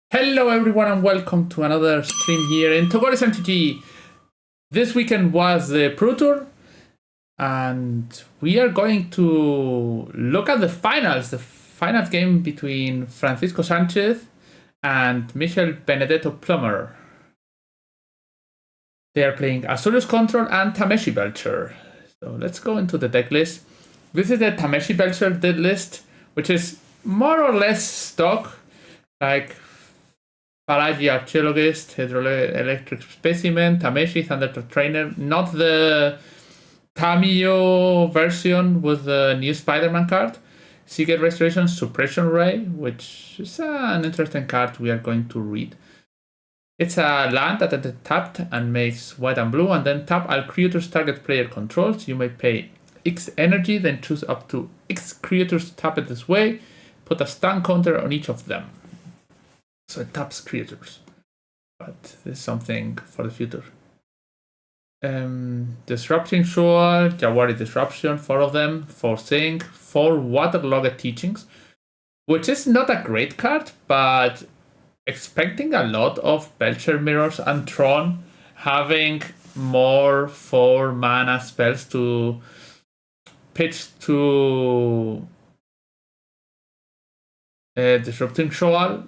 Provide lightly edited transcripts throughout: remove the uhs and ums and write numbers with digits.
Hello everyone and welcome to another stream here in Togori's MTG. This weekend was the Pro Tour and we are going to look at the finals game between Francisco Sanchez and Michel Benedetto Plummer. They are playing Azorius Control and Tameshi Belcher. So let's go into the deck list. This is the Tameshi Belcher deck list, which is more or less stock, like Paraji Archaeologist, Hydroelectric Specimen, Tameshi, Thunder Trainer, not the Cameo version with the new Spider-Man card. Seagate Restoration, Suppression Ray, which is an interesting card we are going to read. It's a land that is tapped and makes white and blue, and then tap all creatures target player controls. You may pay X energy, then choose up to X creatures tapped this way, put a stun counter on each of them. So it taps creatures, but this is something for the future. Disrupting Shoal, Jawari Disruption, 4 of them, 4 Sync, 4 Waterlogged Teachings, which is not a great card, but expecting a lot of Belcher Mirrors and Tron having more 4 mana spells to pitch to Disrupting Shoal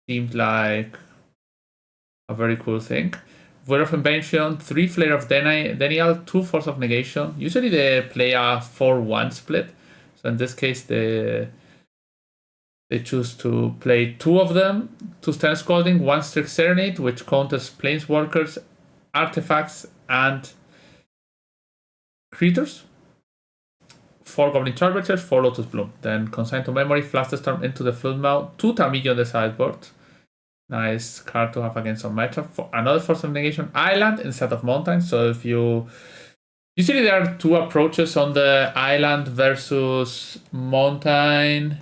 seemed like a very cool thing. Void of Invention, 3 Flare of Denial, 2 Force of Negation. Usually they play a 4-1 split. So in this case they choose to play 2 of them. 2 Stern Scalding, 1 Strict Serenade, which counters Planeswalkers, Artifacts, and Creatures. 4 Goblin Chargers, 4 Lotus Bloom. Then Consign to Memory, Flusterstorm into the Floodmouth, 2 Tamillo on the sideboard. Nice card to have against some matchup. For another Force of Negation, Island instead of Mountain. So if you... Usually there are 2 approaches on the Island versus Mountain.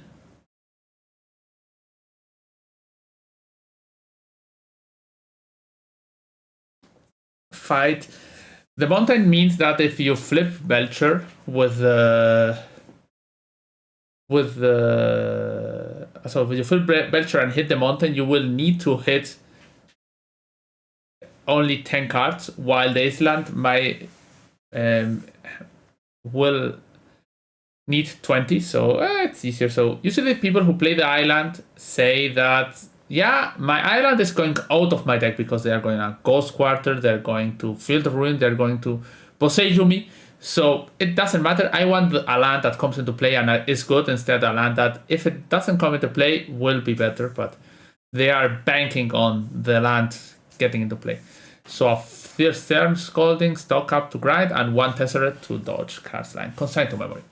Fight. The Mountain means that if you flip Belcher so if you flip Belcher and hit the Mountain, you will need to hit only 10 cards, while the Island will need 20, so it's easier. So usually people who play the Island say that, yeah, my Island is going out of my deck because they are going to Ghost Quarter, they're going to Field of Ruin, they're going to Boseijumi. So it doesn't matter. I want a land that comes into play and is good instead of a land that, if it doesn't come into play, will be better. But they are banking on the land getting into play. So a Fierce Stern Scalding, Stock Up to grind, and 1 Tesseract to dodge cast line. Consign to Memory.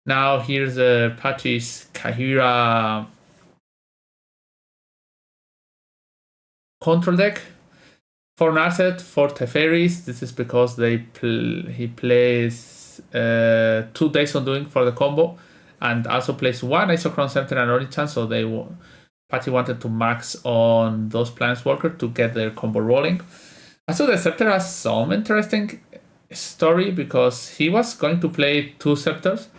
Now here's Patchy's Kahira control deck. 4 Narset, 4 Teferis. This is because he plays 2 Days Undoing for the combo, and also plays 1 Isochron Scepter and Orichan, so Patty wanted to max on those Planeswalker to get their combo rolling. Also, the Scepter has some interesting story because he was going to play 2 Scepters,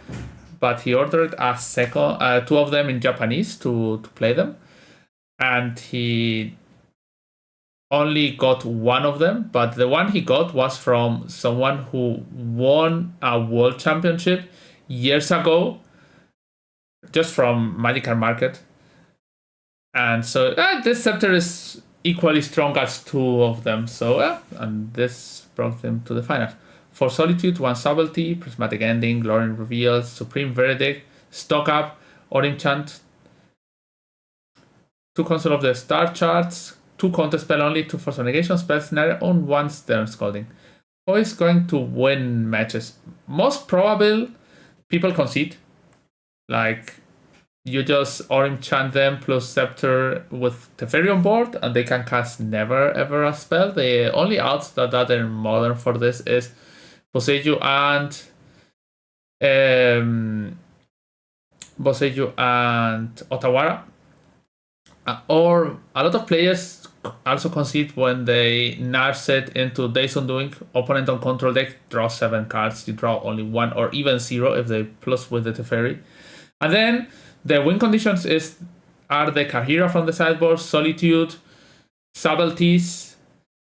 but he ordered a second, 2 of them in Japanese to play them, and he only got 1 of them, but the one he got was from someone who won a world championship years ago, just from Magic Card Market. And so this scepter is equally strong as 2 of them. So and this brought them to the finals. For Solitude, 1 Subtlety, Prismatic Ending, Glory Reveals, Supreme Verdict, Stock Up, Orimchant, 2 Console of the Star Charts, 2 counter spell only, 2 Force of Negation spells, on 1 Stern Scalding. Who is going to win matches? Most probable, people concede. Like, you just Orimchant them plus Scepter with Teferi on board, and they can cast never ever a spell. The only outs that are modern for this is Boseiju and Otawara. Or a lot of players also concede when they Narset into Days Undoing. Opponent on control deck, draw 7 cards. You draw only 1 or even 0 if they plus with the Teferi. And then the win conditions is are the Kahira from the sideboard, Solitude, Subtleties,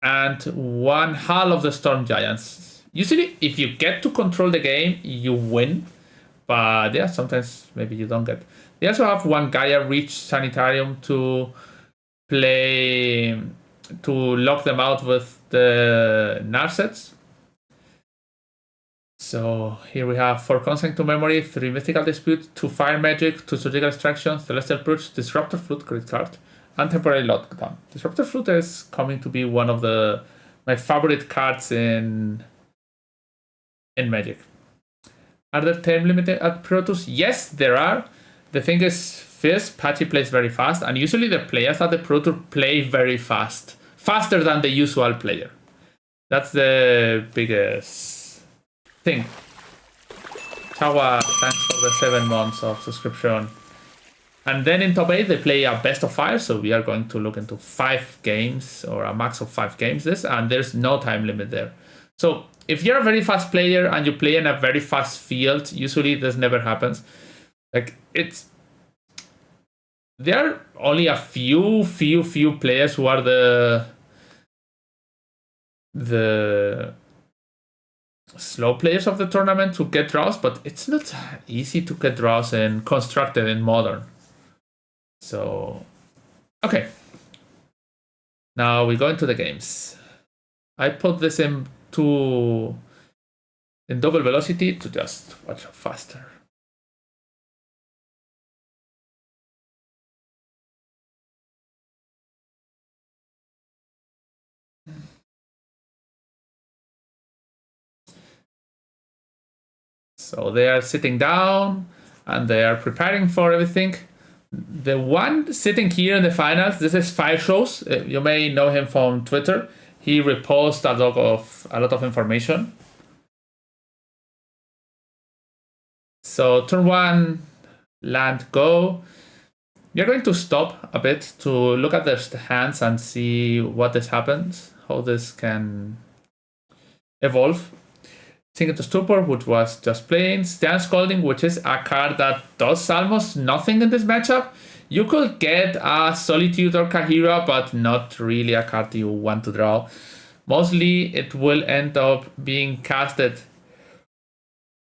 and one Hull of the Storm Giants. Usually, if you get to control the game, you win. But yeah, sometimes maybe you don't get. They also have one Gaia Reach Sanitarium to play, to lock them out with the Narsets. So here we have 4 Consent to Memory, 3 Mythical Dispute, 2 Fire Magic, 2 Surgical Extraction, Celestial Purge, Disruptor Flute, great card, and Temporary Lockdown. Disruptor Flute is coming to be one of my favorite cards in Magic. Are there time limit at Protoss? Yes, there are. The thing is, first, Patchy plays very fast, and usually the players at the Pro Tour play very fast. Faster than the usual player. That's the biggest thing. Chawa, thanks for the 7 months of subscription. And then in top 8, they play a best of 5, so we are going to look into 5 games, or a max of 5 games and there's no time limit there. So if you're a very fast player and you play in a very fast field, usually this never happens. Like, there are only a few players who are the slow players of the tournament to get draws, but it's not easy to get draws in Constructed in Modern. So, okay. Now we go into the games. I put this in double velocity to just watch faster. So they are sitting down and they are preparing for everything. The one sitting here in the finals, this is Fire Shows. You may know him from Twitter. He reposts a lot of information. So turn 1, land, go. You're going to stop a bit to look at their hands and see what this happens, how this can evolve. Sink into Stupor, which was just playing. Stand Scalding, which is a card that does almost nothing in this matchup. You could get a Solitude or Kahira, but not really a card you want to draw. Mostly it will end up being casted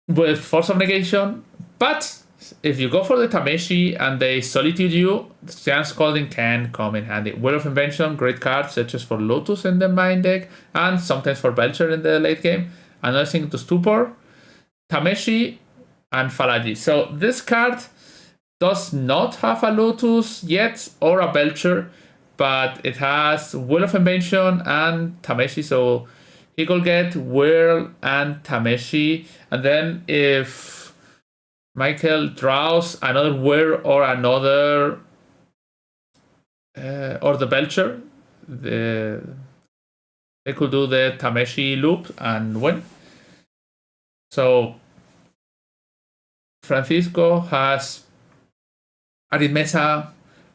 with Force of Negation, but if you go for the Tameshi and they Solitude you, Stand Scalding can come in handy. Will of Invention, great card, such as for Lotus in the main deck, and sometimes for Belcher in the late game. Another thing to Stupor, Tameshi, and Falaji. So this card does not have a Lotus yet or a Belcher, but it has Will of Invention and Tameshi. So he could get Whirl and Tameshi. And then if Michael draws another Whirl or another or the Belcher, they could do the Tameshi loop and win. So Francisco has Aritmesa,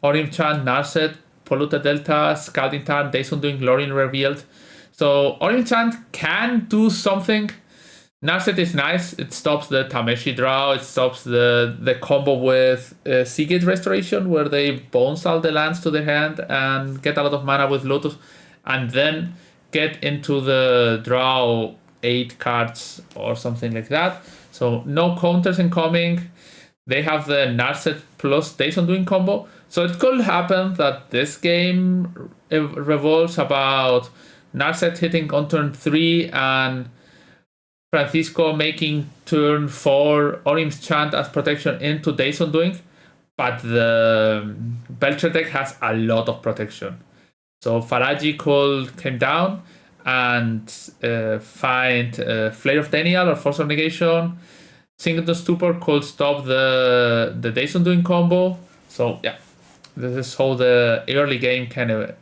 Orim-chan, Narset, Polluted Delta, Scalding Tarn, Days Undoing, Lorien Revealed. So Orim-chan can do something. Narset is nice. It stops the Tameshi draw. It stops the combo with Seagate Restoration, where they bounce all the lands to their hand and get a lot of mana with Lotus. And then get into the draw 8 cards or something like that. So no counters incoming. They have the Narset plus Days Undoing combo. So it could happen that this game revolves about Narset hitting on turn 3 and Francisco making turn 4 Orim's Chant as protection into Days Undoing. But the Belcher deck has a lot of protection. So Faraji could come down and find Flare of Denial or Force of Negation. Sink into Stupor could stop the Days Undoing combo. So yeah, this is how the early game can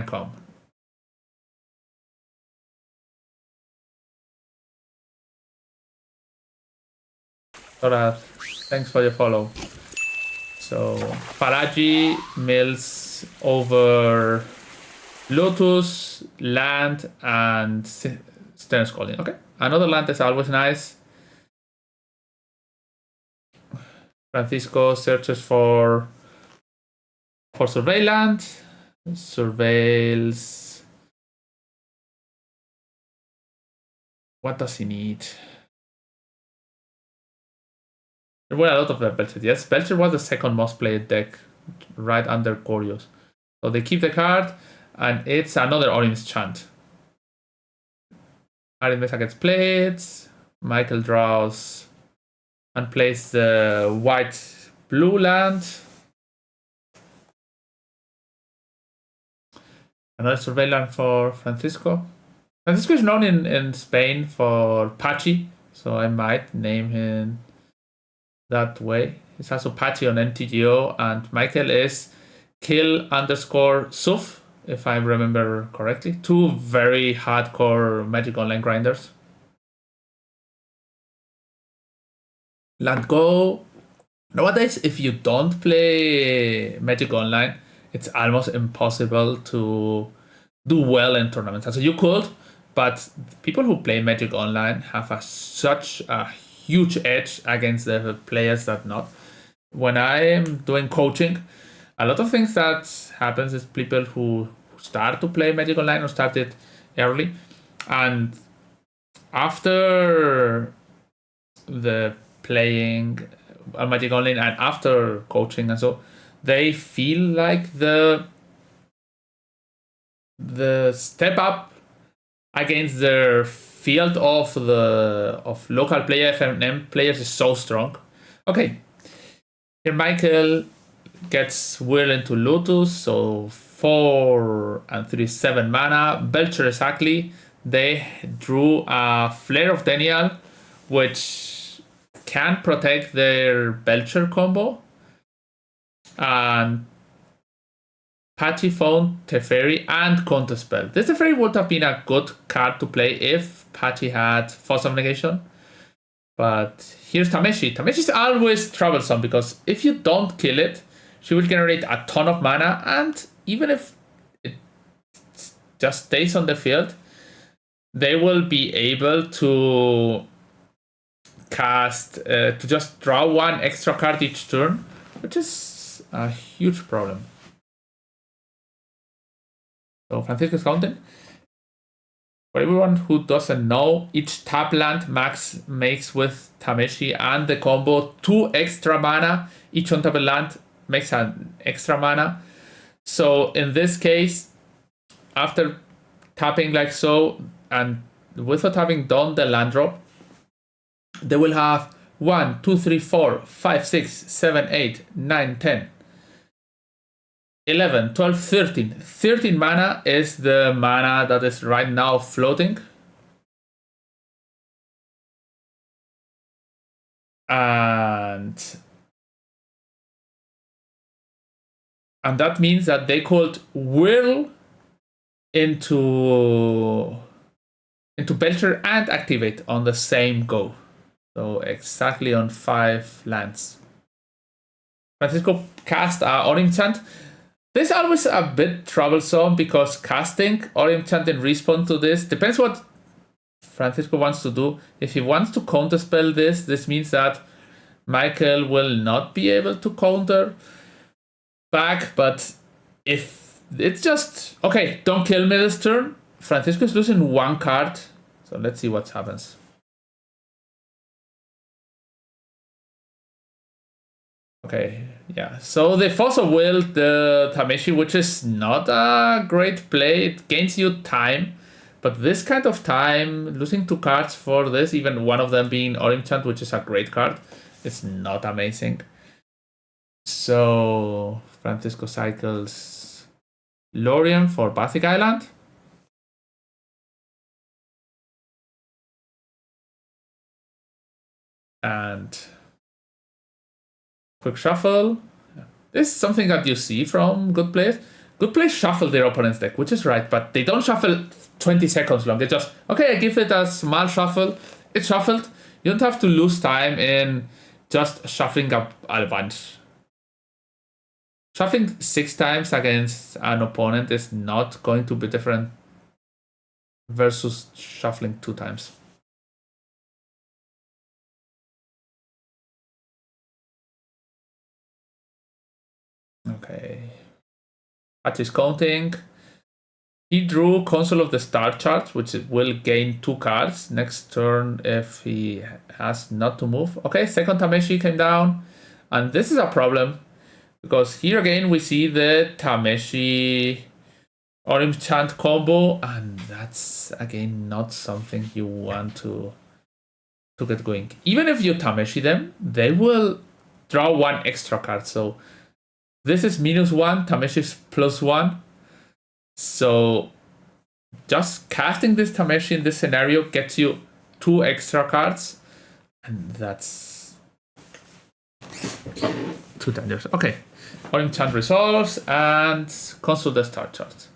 come. Alright, thanks for your follow. So Faraji mills over Lotus, land, and Stern Scalding. Okay, another land is always nice. Francisco searches for For surveillance, surveils. What does he need? There were a lot of Belcher. Yes, Belcher was the second most played deck, right under Corios. So they keep the card, and it's another Orim's Chant. Arithmetic gets played. Michael draws and plays the white blue land. Another surveillance for Francisco. Francisco is known in Spain for Pachi, so I might name him that way. It's also Pachi on MTGO, and Michael is kill_Suf, if I remember correctly. Two very hardcore Magic Online grinders. Land go. Nowadays, if you don't play Magic Online, it's almost impossible to do well in tournaments. So you could, but people who play Magic Online have such a huge edge against the players that not. When I'm doing coaching, a lot of things that happens is people who start to play Magic Online or started early, and after the playing Magic Online and after coaching and so, they feel like the step up against their field of local player FNM players is so strong. Okay, here Michael gets Will into Lotus, so 4 and 3 7 mana. Belcher exactly. They drew a Flare of Daniel, which can protect their Belcher combo. And Pachi found Teferi and Counterspell. This Teferi would have been a good card to play if Pachi had Force of Negation. But here's Tameshi. Tameshi is always troublesome because if you don't kill it, she will generate a ton of mana, and even if it just stays on the field, they will be able to cast, to just draw one extra card each turn, which is a huge problem. So Francisco's counting. For everyone who doesn't know, each tap land Max makes with Tameshi and the combo 2 extra mana. Each untap land makes an extra mana. So in this case, after tapping like so, and without having done the land drop, they will have 1, 2, 3, 4, 5, 6, 7, 8, 9, 10. 11, 12, 13. 13 mana is the mana that is right now floating. And that means that they could whirl into Belcher and activate on the same go. So exactly on 5 lands. Francisco cast Orim Chant. This is always a bit troublesome because casting Orim Chant in response to this depends what Francisco wants to do. If he wants to counterspell this means that Michael will not be able to counter back, but if it's just, okay, don't kill me this turn, Francisco is losing 1 card. So let's see what happens. Okay, yeah. So they also willed the Tameshi, which is not a great play. It gains you time. But this kind of time, losing 2 cards for this, even one of them being Orim Chant, which is a great card, it's not amazing. So Francisco cycles Lorien for Bathic Island. And quick shuffle. This is something that you see from good players. Good players shuffle their opponent's deck, which is right, but they don't shuffle 20 seconds long. They just, okay, I give it a small shuffle. It's shuffled. You don't have to lose time in just shuffling up a bunch. Shuffling 6 times against an opponent is not going to be different versus shuffling 2 times. Okay. at his counting. He drew Console of the Star chart, which will gain 2 cards next turn if he has not to move. Okay, second Tameshi came down, and this is a problem because here again we see the Tameshi Orim Chant combo, and that's again not something you want to get going. Even if you Tameshi them, they will draw 1 extra card. So this is -1, Tameshi is +1. So just casting this Tameshi in this scenario gets you 2 extra cards, and that's too dangerous. Okay, Orim Chant resolves and consult the Star chart.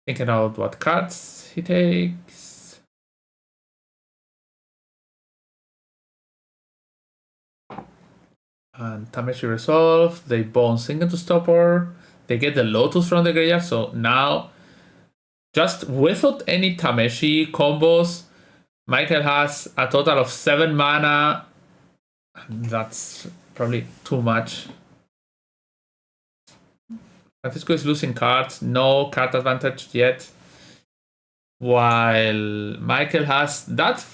Thinking out what cards he takes. And Tameshi resolve. They bone Sing to Stopper. They get the Lotus from the graveyard. So now, just without any Tameshi combos, Michael has a total of 7 mana. That's probably too much. Francisco is losing cards. No card advantage yet. While Michael has that.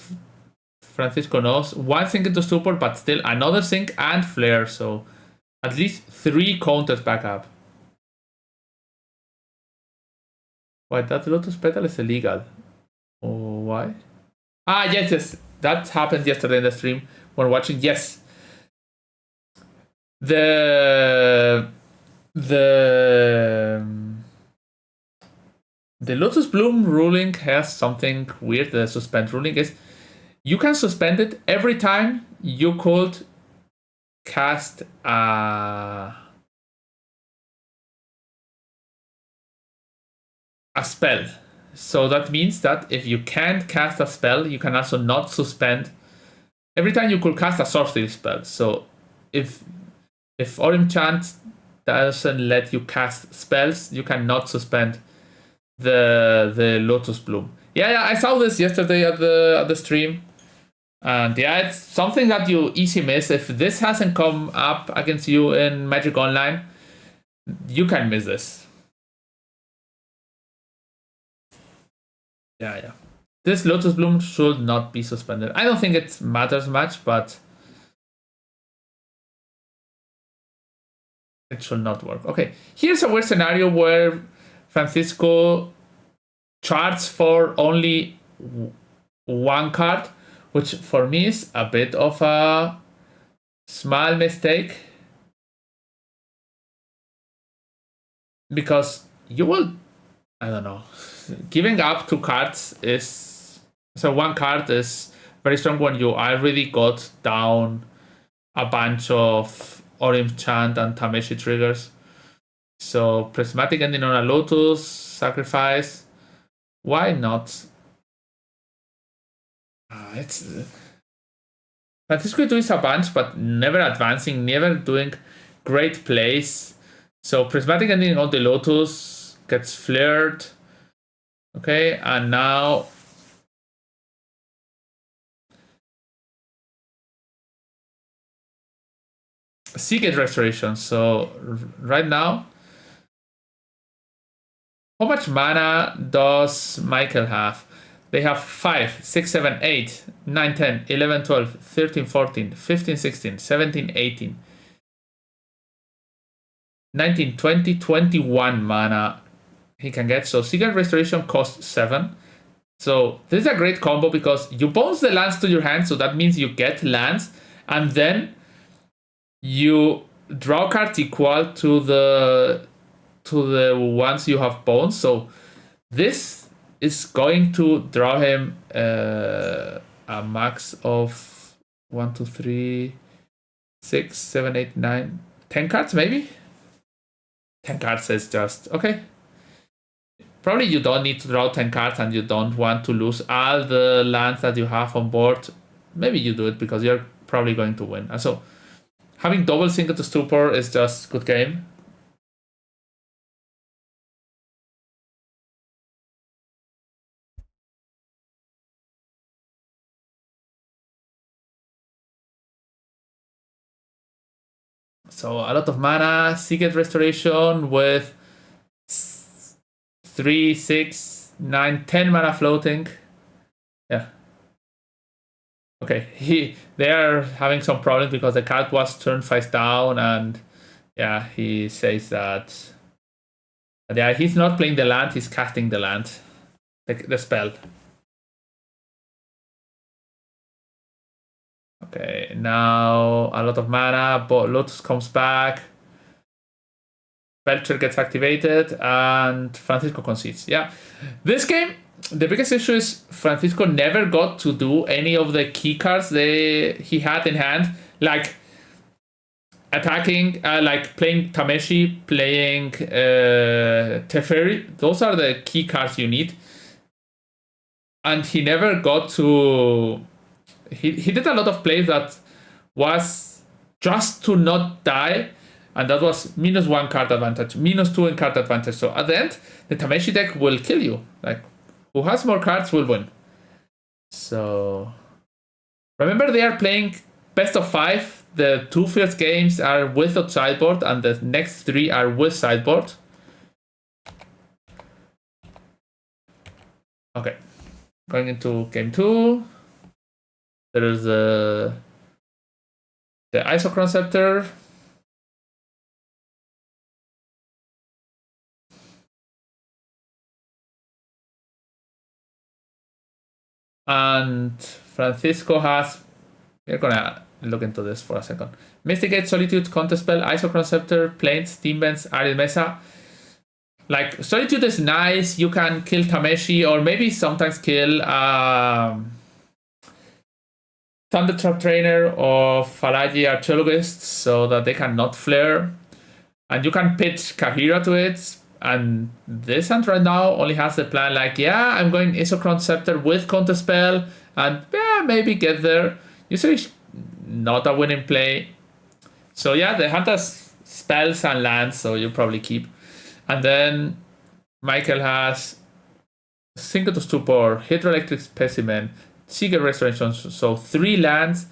Francisco knows 1 Sink into Stupor, but still another Sink and Flare, so at least 3 counters back up. Why, that Lotus Petal is illegal. Oh, why? Ah, yes, that happened yesterday in the stream when watching. Yes. The Lotus Bloom ruling has something weird. The suspend ruling is you can suspend it every time you could cast a spell. So that means that if you can't cast a spell, you can also not suspend. Every time you could cast a sorcery spell. So if Orim Chant doesn't let you cast spells, you cannot suspend the Lotus Bloom. Yeah, I saw this yesterday at the stream. And yeah, it's something that you easy miss. If this hasn't come up against you in Magic Online, you can miss this. Yeah. This Lotus Bloom should not be suspended. I don't think it matters much, but it should not work. Okay, here's a weird scenario where Francisco charts for only 1 card, which for me is a bit of a small mistake. Because you will, I don't know, giving up 2 cards is, so 1 card is very strong when you already got down a bunch of Orim Chant and Tameshi triggers. So Prismatic Ending on a Lotus, sacrifice, why not? It's Francisco doing a bunch, but never advancing, never doing great plays. So Prismatic Ending on the Lotus gets flared. Okay, and now Seagate Restoration. So right now, how much mana does Michael have? They have 5, 6, 7, 8, 9, 10, 11, 12, 13, 14, 15, 16, 17, 18, 19, 20, 21 mana he can get. So Seagate Restoration costs 7. So this is a great combo because you bounce the lands to your hand, so that means you get lands, and then you draw cards equal to the ones you have bones. So this is going to draw him a max of 1, 2, 3, 6, 7, 8, 9, 10 cards maybe. 10 cards is just okay. Probably you don't need to draw 10 cards and you don't want to lose all the lands that you have on board. Maybe you do it because you're probably going to win. And so having double Single to Stupor is just good game. So a lot of mana, Secret Restoration with 3, 6, 9, 10 mana floating. Yeah. Okay, they are having some problems because the card was turned face down, and yeah, he says that yeah, he's not playing the land, he's casting the land, the spell. Okay, now a lot of mana, but Lotus comes back. Belcher gets activated, and Francisco concedes. Yeah, this game, the biggest issue is Francisco never got to do any of the key cards he had in hand, like attacking, like playing Tameshi, playing Teferi. Those are the key cards you need. And he never got to... He did a lot of plays that was just to not die, and that was -1 card advantage, -2 in card advantage. So at the end, the Tameshi deck will kill you. Like, who has more cards will win. So remember, they are playing best of 5. The 2 first games are without sideboard, and the next 3 are with sideboard. Okay, going into game 2. There's the Isochron Scepter. And Francisco has... We're gonna look into this for a second. Mystigate, Solitude, Counterspell, Isochron Scepter, Plains, Steam Vents, Arid Mesa. Like, Solitude is nice. You can kill Tameshi, or maybe sometimes kill Thundertrap Trainer or Falaji Archaeologist, so that they cannot flare. And you can pitch Kahira to it. And this hand right now only has the plan like, yeah, I'm going Isochron Scepter with Counterspell, and yeah, maybe get there. Usually not a winning play. So yeah, the hand has spells and lands, so you probably keep. And then Michael has Single to Stupor, Hydroelectric Specimen, Secret Restoration, so 3 lands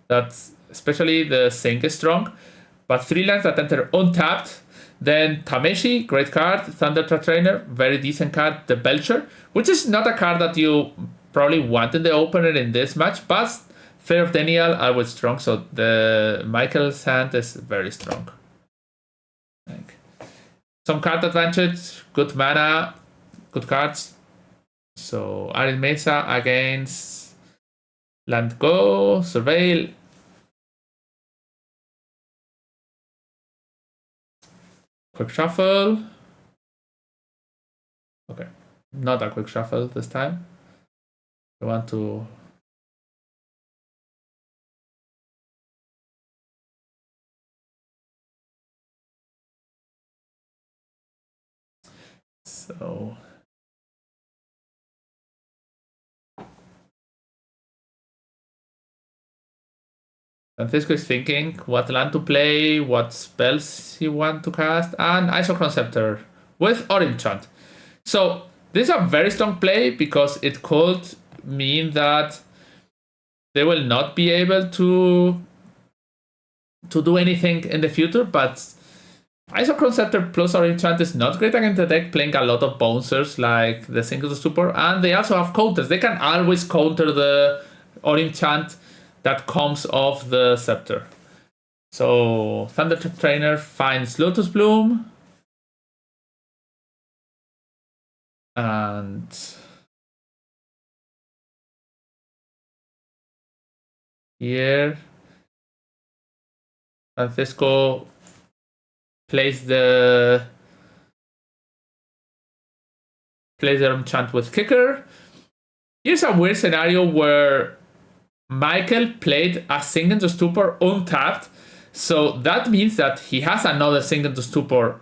that, especially the Sink is strong, but 3 lands that enter untapped. Then Tameshi, great card. Thundertrap Trainer, very decent card. The Belcher, which is not a card that you probably want in the opener in this match, but Fear of Denial are with strong, so the Michael's hand is very strong. Like, some card advantage, good mana, good cards. So Arid Mesa against Land Go, Surveil. Quick shuffle. Okay, not a quick shuffle this time. I want to... So... Francisco is thinking what land to play, what spells he want to cast, and Isochron Scepter with Orimchant. So this is a very strong play because it could mean that they will not be able to do anything in the future, but Isochron Scepter plus Orimchant is not great against the deck playing a lot of bouncers like the Single Stupor, and they also have counters. They can always counter the Orimchant that comes off the Scepter. So Thundertrap Trainer finds Lotus Bloom. And here Francisco plays the enchant with Kicker. Here's a weird scenario where Michael played a Sink into Stupor untapped, so that means that he has another Sink into Stupor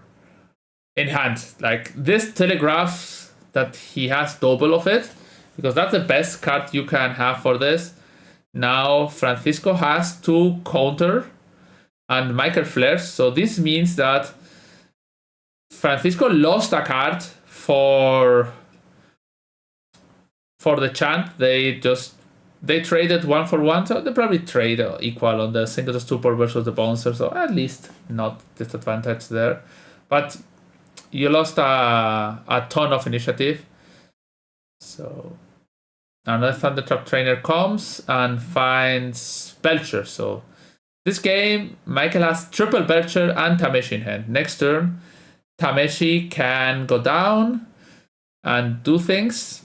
in hand. Like, this telegraphs that he has double of it, because that's the best card you can have for this. Now Francisco has to counter, and Michael flares, so this means that Francisco lost a card for the chant. They just they traded 1-for-1, so they probably trade equal on the single stupor versus the bouncer, so at least not disadvantage there. But you lost a ton of initiative. So another Thundertrap trainer comes and finds Belcher. So this game, Michael has triple Belcher and Tameshi in hand. Next turn, Tameshi can go down and do things.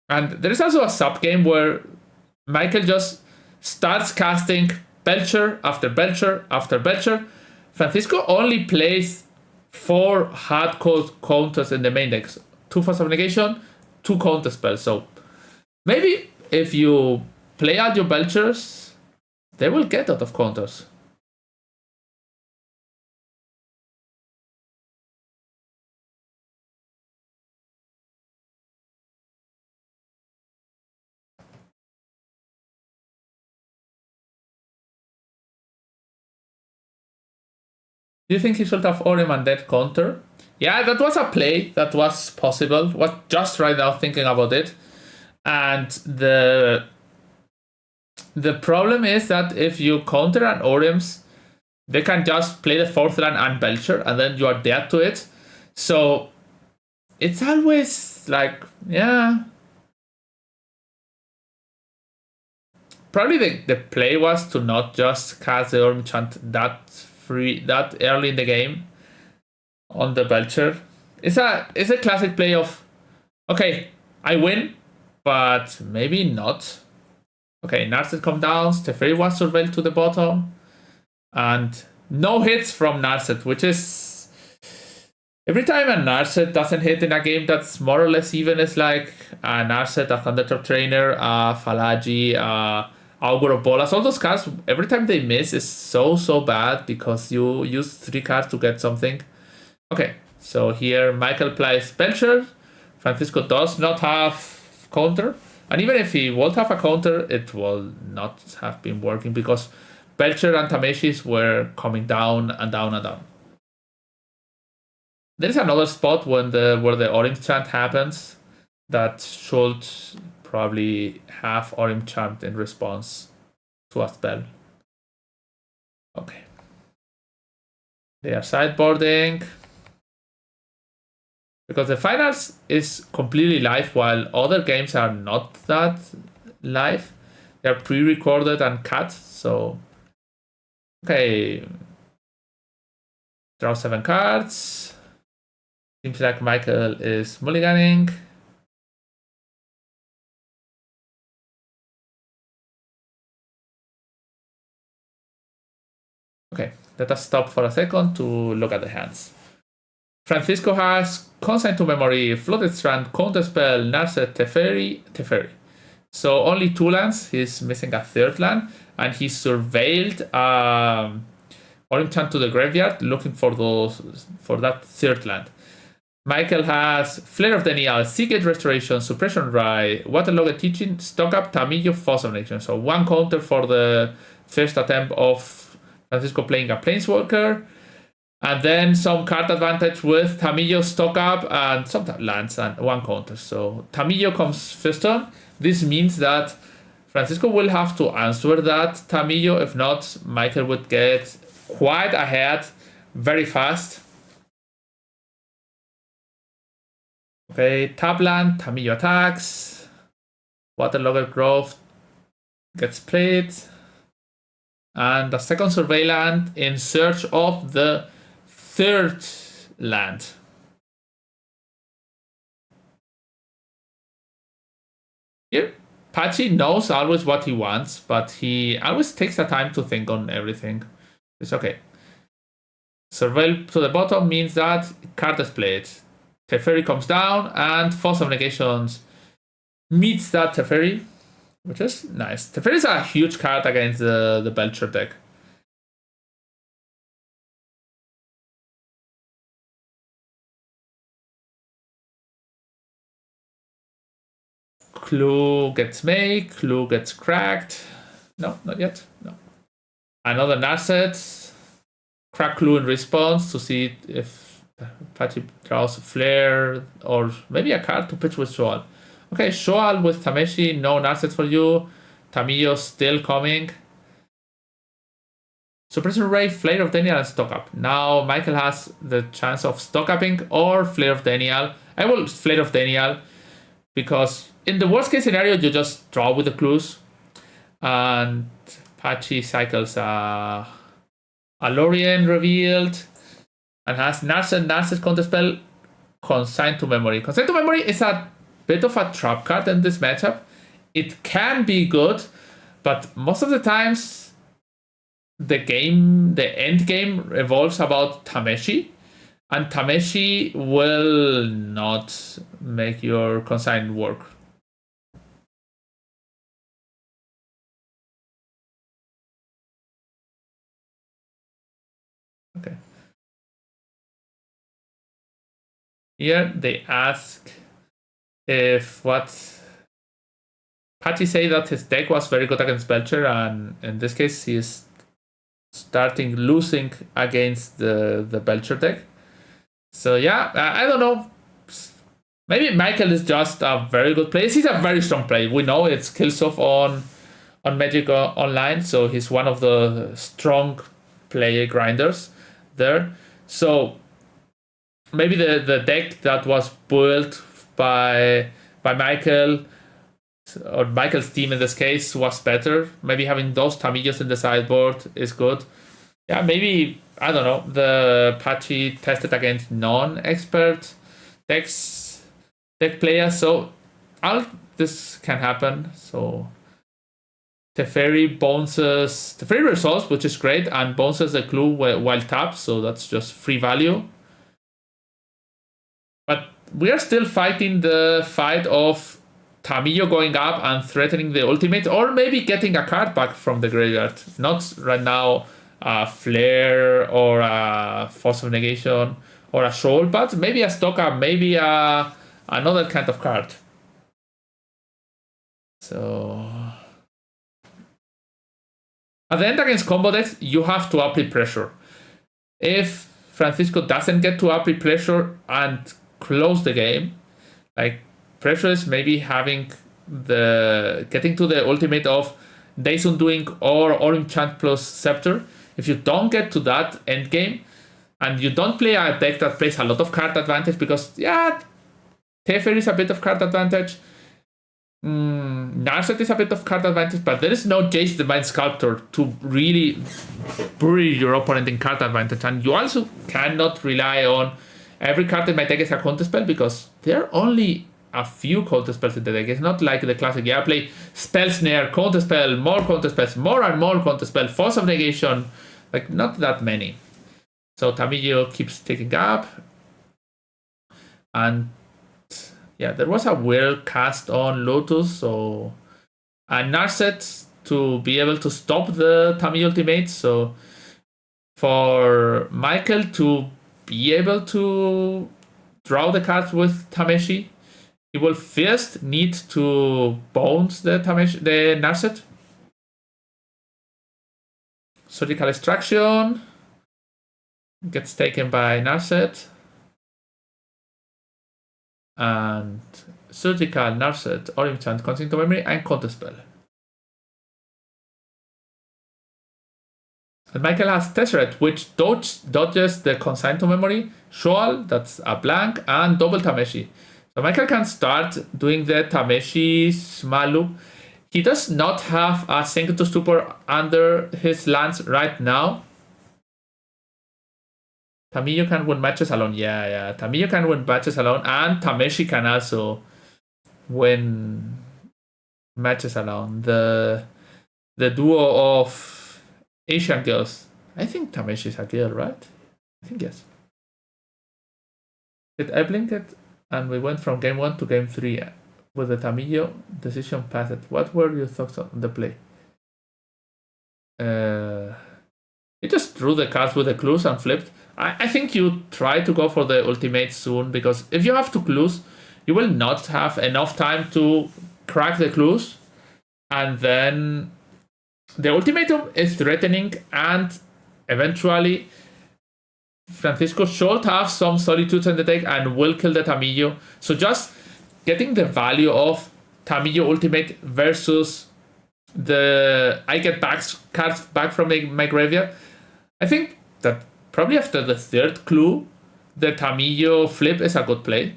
And there is also a sub game where Michael just starts casting Belcher after Belcher after Belcher. Francisco only plays 4 hardcore counters in the main deck. 2 Force of Negation, 2 counter spells. So maybe if you play out your Belchers, they will get out of counters. Do you think he should have Orem and Dead counter? Yeah, that was a play that was possible. Was just right now thinking about it. And the problem is that if you counter an Orems, they can just play the 4th land and Belcher, and then you are dead to it. So it's always like, yeah. Probably the play was to not just cast the Orem Chant that early in the game on the Belcher. It's a classic play of, okay, I win, but maybe not. Okay, Narset comes down, Teferi was surveilled to the bottom, and no hits from Narset, which is every time a Narset doesn't hit in a game that's more or less even, is like a Narset, a Thundertrap Trainer, a Falagi, a Aggro Bolas, all those cards, every time they miss is so bad because you use 3 cards to get something. Okay, so here Michael plays Belcher. Francisco does not have counter. And even if he would have a counter, it will not have been working because Belcher and Tameshis were coming down and down and down. There is another spot where the Orange Chant happens that should probably have Orim Chant in response to a spell. Okay. They are sideboarding. Because the finals is completely live while other games are not that live. They are pre-recorded and cut, so... Okay. Draw 7 cards. Seems like Michael is mulliganing. Okay, let us stop for a second to look at the hands. Francisco has Consign to Memory, Flooded Strand, Counterspell, Narset, Teferi. So only 2 lands, he's missing a 3rd land, and he surveilled Orim Chant to the graveyard looking for that 3rd land. Michael has Flare of Denial, Seagate Restoration, Suppression Rai, Waterlogged Teaching, Stock Up, Tamillo, Force of Nation. So 1 counter for the first attempt of Francisco playing a Planeswalker. And then some card advantage with Tamillo, Stock Up, and some lands and 1 counter. So Tamillo comes first turn. This means that Francisco will have to answer that Tamillo. If not, Michael would get quite ahead very fast. Okay, tap land, Tamillo attacks. Waterlogged Grove gets played. And the second survey land in search of the 3rd land. Here, Pachi knows always what he wants, but he always takes the time to think on everything. It's okay. Surveil to the bottom means that card is played. Teferi comes down, and Force of Negations meets that Teferi, which is nice. Teferi is a huge card against the Belcher deck. Clue gets made, Clue gets cracked. No, not yet. No. Another Narset. Crack Clue in response to see if Pachi draws a Flare or maybe a card to pitch with Shoal. Okay, Shoal with Tameshi, no Narset for you. Tamillo still coming. Suppressor Ray, Flare of Daniel, and Stock Up. Now Michael has the chance of Stock Upping or Flare of Daniel. I will Flare of Daniel because in the worst case scenario, you just draw with the clues. And Patchy cycles a Lorien revealed and has Narset Counterspell Consigned to Memory. Consigned to Memory is a bit of a trap card in this matchup. It can be good, but most of the times the end game revolves about Tameshi, and Tameshi will not make your consign work. Okay. Here they ask if Patty say that his deck was very good against Belcher, and in this case he is starting losing against the Belcher deck. So yeah, I don't know. Maybe Michael is just a very good player. He's a very strong player. We know it's Killsoft on MTGO Online, so he's one of the strong player grinders there. So maybe the deck that was built by Michael or Michael's team in this case was better. Maybe having those Tamillos in the sideboard is good. Yeah, maybe, I don't know, the Patchy tested against non-expert deck players, so all this can happen. So Teferi bounces, Teferi resolves, which is great, and bounces a clue while tapped, so that's just free value. But we are still fighting the fight of Tamillo going up and threatening the ultimate, or maybe getting a card back from the graveyard. Not right now a Flare or a Force of Negation or a Soul, but maybe a Stock Up, maybe another kind of card. So at the end against combo decks, you have to apply pressure. If Francisco doesn't get to apply pressure and close the game, like pressure is maybe getting to the ultimate of Days Undoing or Enchant plus Scepter. If you don't get to that end game and you don't play a deck that plays a lot of card advantage, because yeah, Teferi is a bit of card advantage, Narset is a bit of card advantage, but there is no Jace the Mind Sculptor to really bury your opponent in card advantage, and you also cannot rely on every card in my deck is a counter spell, because there are only a few counter spells in the deck. It's not like the classic, yeah, play Spell Snare, counter spell, more counter spells, more and more counter spell, Force of Negation, like not that many. So Tamillo keeps taking up, and yeah, there was a weird cast on Lotus, so and Narset to be able to stop the Tamillo ultimate. So for Michael to be able to draw the cards with Tameshi, he will first need to bounce the Narset. Surgical Extraction gets taken by Narset. And Surgical, Narset, or Enchant, Consign to Memory, and Counterspell. And Michael has Tesseract, which dodges the Consign to Memory, Shoal, that's a blank, and double Tameshi. So Michael can start doing the Tameshi small loop. He does not have a Single to Stupor under his lands right now. Tamillo can win matches alone. Yeah. Tamillo can win matches alone, and Tameshi can also win matches alone. The duo of Asian girls. I think Tameshi is a girl, right? I think yes. I blinked it, and we went from game 1 to game 3 with the Tamillo decision passed. What were your thoughts on the play? He just drew the cards with the clues and flipped. I think you try to go for the ultimate soon, because if you have 2 clues, you will not have enough time to crack the clues, and then the ultimatum is threatening, and eventually Francisco should have some solitudes in the deck and will kill the Tamillo. So just getting the value of Tamillo ultimate versus I get cards back from my graveyard. I think that probably after the third clue, the Tamillo flip is a good play.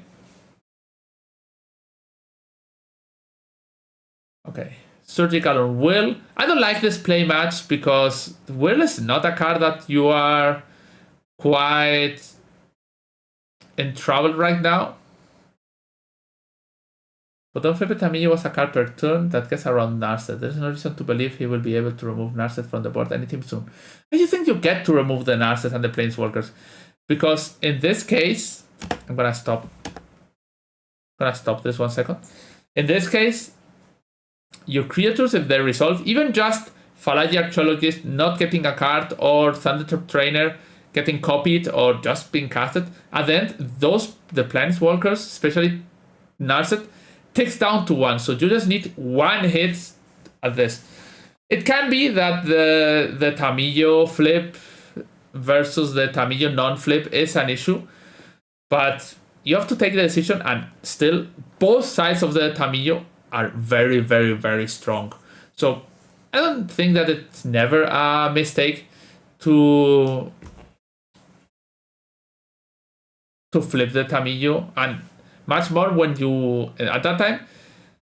Okay. Surgical on Will. I don't like this play match because Will is not a card that you are quite in trouble right now. But don't flip it, Tamillo was a card per turn that gets around Narset. There's no reason to believe he will be able to remove Narset from the board anytime soon. I just think you get to remove the Narset and the Planeswalkers. Because in this case, I'm gonna stop this 1 second. In this case, your creatures, if they resolve, even just Fallagy Archaeologist not getting a card or Thundertrap Trainer getting copied or just being casted, at the end, the Planeswalkers, especially Narset, takes down to 1. So you just need 1 hit at this. It can be that the Tamillo flip versus the Tamillo non-flip is an issue, but you have to take the decision, and still both sides of the Tamillo are very, very, very strong. So I don't think that it's never a mistake to flip the Tamillo, and much more when you, at that time,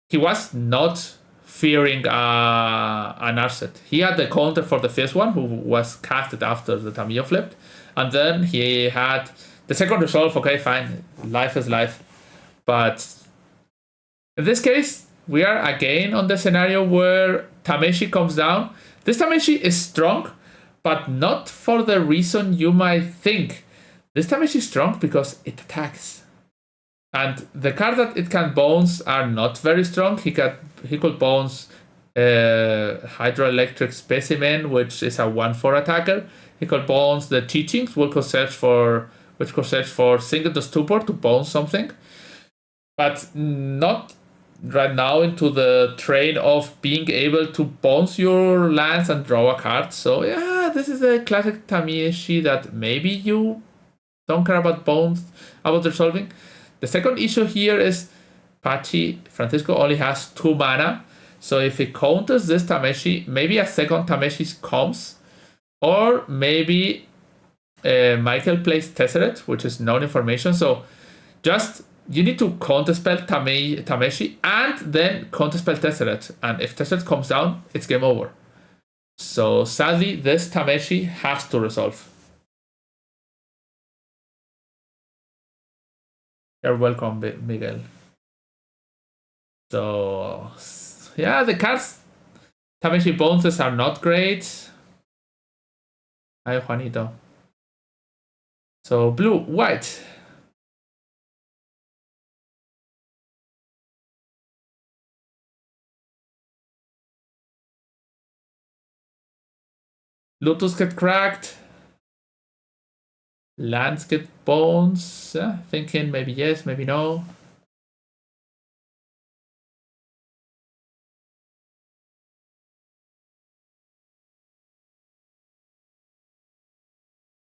he was not fearing an Narset. He had the counter for the first one, who was casted after the Tamillo flipped, and then he had the second resolve. Okay, fine, life is life. But in this case, we are again on the scenario where Tameshi comes down. This Tameshi is strong, but not for the reason you might think. This Tameshi is strong because it attacks. And the cards that it can bounce are not very strong. He could bounce Hydroelectric Specimen, which is a 1/4 attacker. He could bounce the Teachings, which could search for single the stupor to bounce something. But not right now into the train of being able to bounce your lands and draw a card. So yeah, this is a classic Tameshi that maybe you don't care about resolving. The second issue here is Francisco only has 2 mana. So if he counters this Tameshi, maybe a second Tameshi comes. Or maybe Michael plays Tesseret, which is known information. So just you need to counterspell Tameshi and then counterspell Tesseret. And if Tesseret comes down, it's game over. So sadly, this Tameshi has to resolve. You're welcome, Miguel. So yeah, the cards Tameshi bonuses are not great. Hi, Juanito. So blue, white. Lotus get cracked. Lands get bones. Thinking maybe yes, maybe no.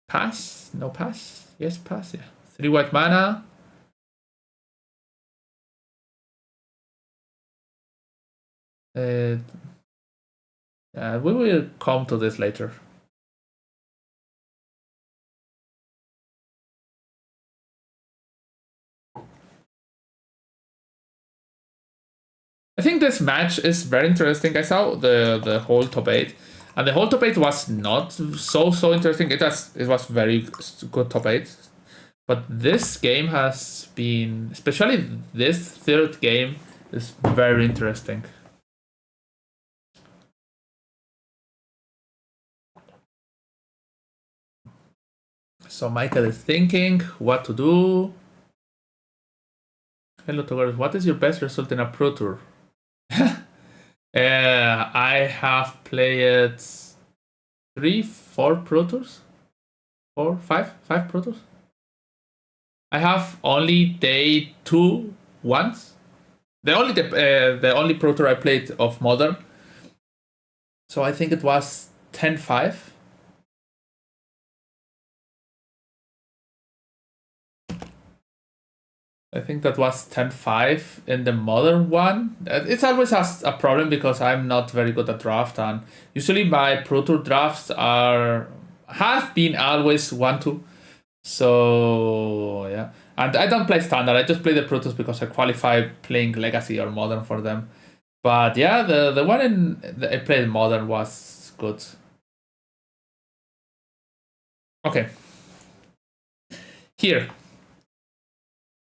Pass? No pass? Yes, pass, yeah. 3 white mana. We will come to this later. I think this match is very interesting. I saw the whole top 8, and the whole top 8 was not so interesting. It was very good top 8, but this game has been, especially this third game, is very interesting. So Michael is thinking what to do. Hello, Togar. What is your best result in a Pro Tour? I have played 3, 4 Pro Tours, 4, 5 Pro Tours. I have only day 2 once. The only Pro Tour I played of Modern. So I think it was 10-5. I think that was 10-5 in the modern one. It's always a problem because I'm not very good at draft, and usually my Pro Tour drafts have been always 1-2. So yeah, and I don't play standard. I just play the Pro Tours because I qualify playing Legacy or Modern for them. But yeah, the one I played Modern was good. Okay. Here,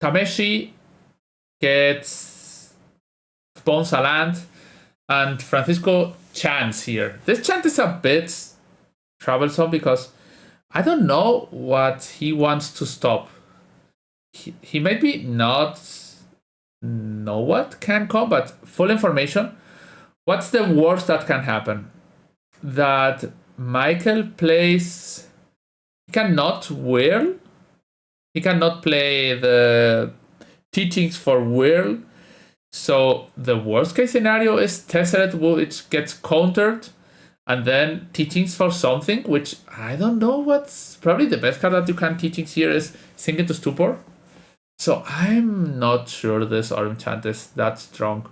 Tameshi gets spawns a land, and Francisco chants here. This chant is a bit troublesome because I don't know what he wants to stop. He maybe not know what can come, but full information. What's the worst that can happen? That Michael plays. He cannot whirl. He cannot play the teachings for whirl. So the worst case scenario is Tesseret, which gets countered, and then teachings for something, which I don't know what's probably the best card that you can teachings here is Sink into Stupor. So I'm not sure this Aurum Chant is that strong.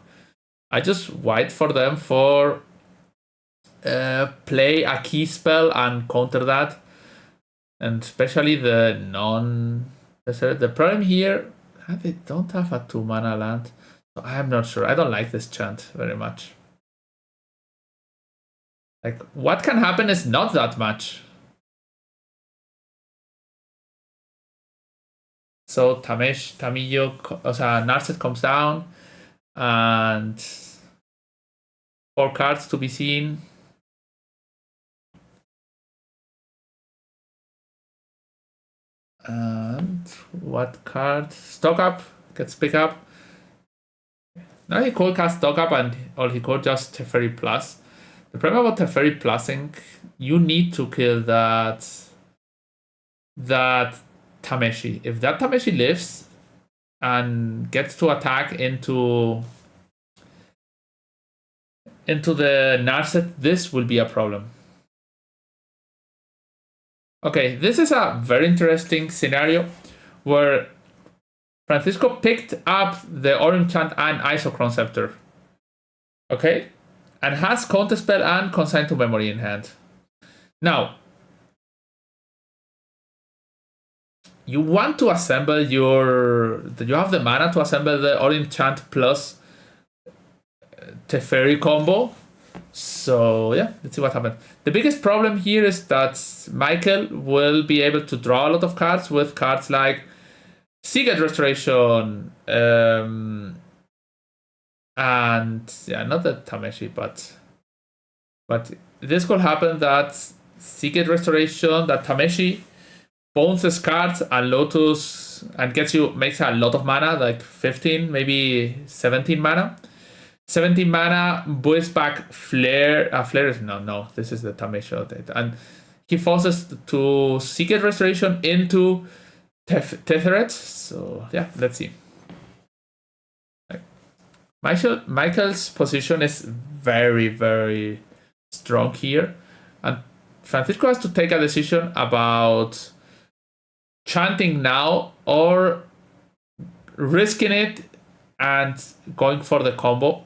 I just wait for them for play a key spell and counter that. And especially the the problem here, they don't have a 2-mana land. So I'm not sure. I don't like this chant very much. Like, what can happen is not that much. So Tamillo, Narset comes down, and 4 cards to be seen. And what card? Stock Up gets pick up. Now he could cast Stock Up, or he could just Teferi Plus. The problem about Teferi Plusing, you need to kill that Tameshi. If that Tameshi lives and gets to attack into the Narset, this will be a problem. Okay, this is a very interesting scenario where Francisco picked up the Aurum Chant and Isochron Scepter. Okay? And has Counterspell and Consign to Memory in hand. Now, you want to assemble you have the mana to assemble the Aurum Chant plus Teferi combo. So yeah, let's see what happens. The biggest problem here is that Michael will be able to draw a lot of cards with cards like Seagate Restoration, and yeah, not the Tameshi, but this could happen that Seagate Restoration, that Tameshi bounces cards and Lotus and makes a lot of mana, like 15, maybe 17 mana. 17 mana, buys back Flare. Flare is no, this is the Tameshi update. And he forces to Seagate Restoration into Tetheret. So yeah, let's see. Michael's position is very, very strong here. And Francisco has to take a decision about chanting now or risking it and going for the combo.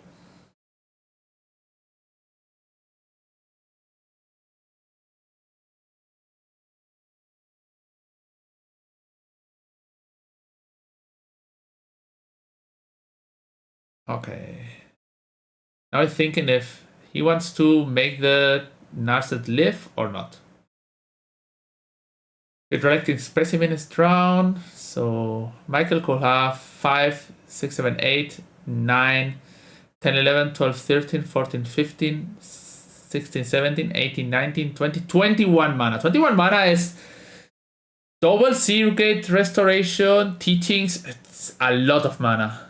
Okay. Now I'm thinking if he wants to make the Narset live or not. Recollecting Specimen is drawn, so Michael could have 5, 6, 7, 8, 9, 10, 11, 12, 13, 14, 15, 16, 17, 18, 19, 20, 21 mana. 21 mana is double Seagate Restoration, teachings. It's a lot of mana.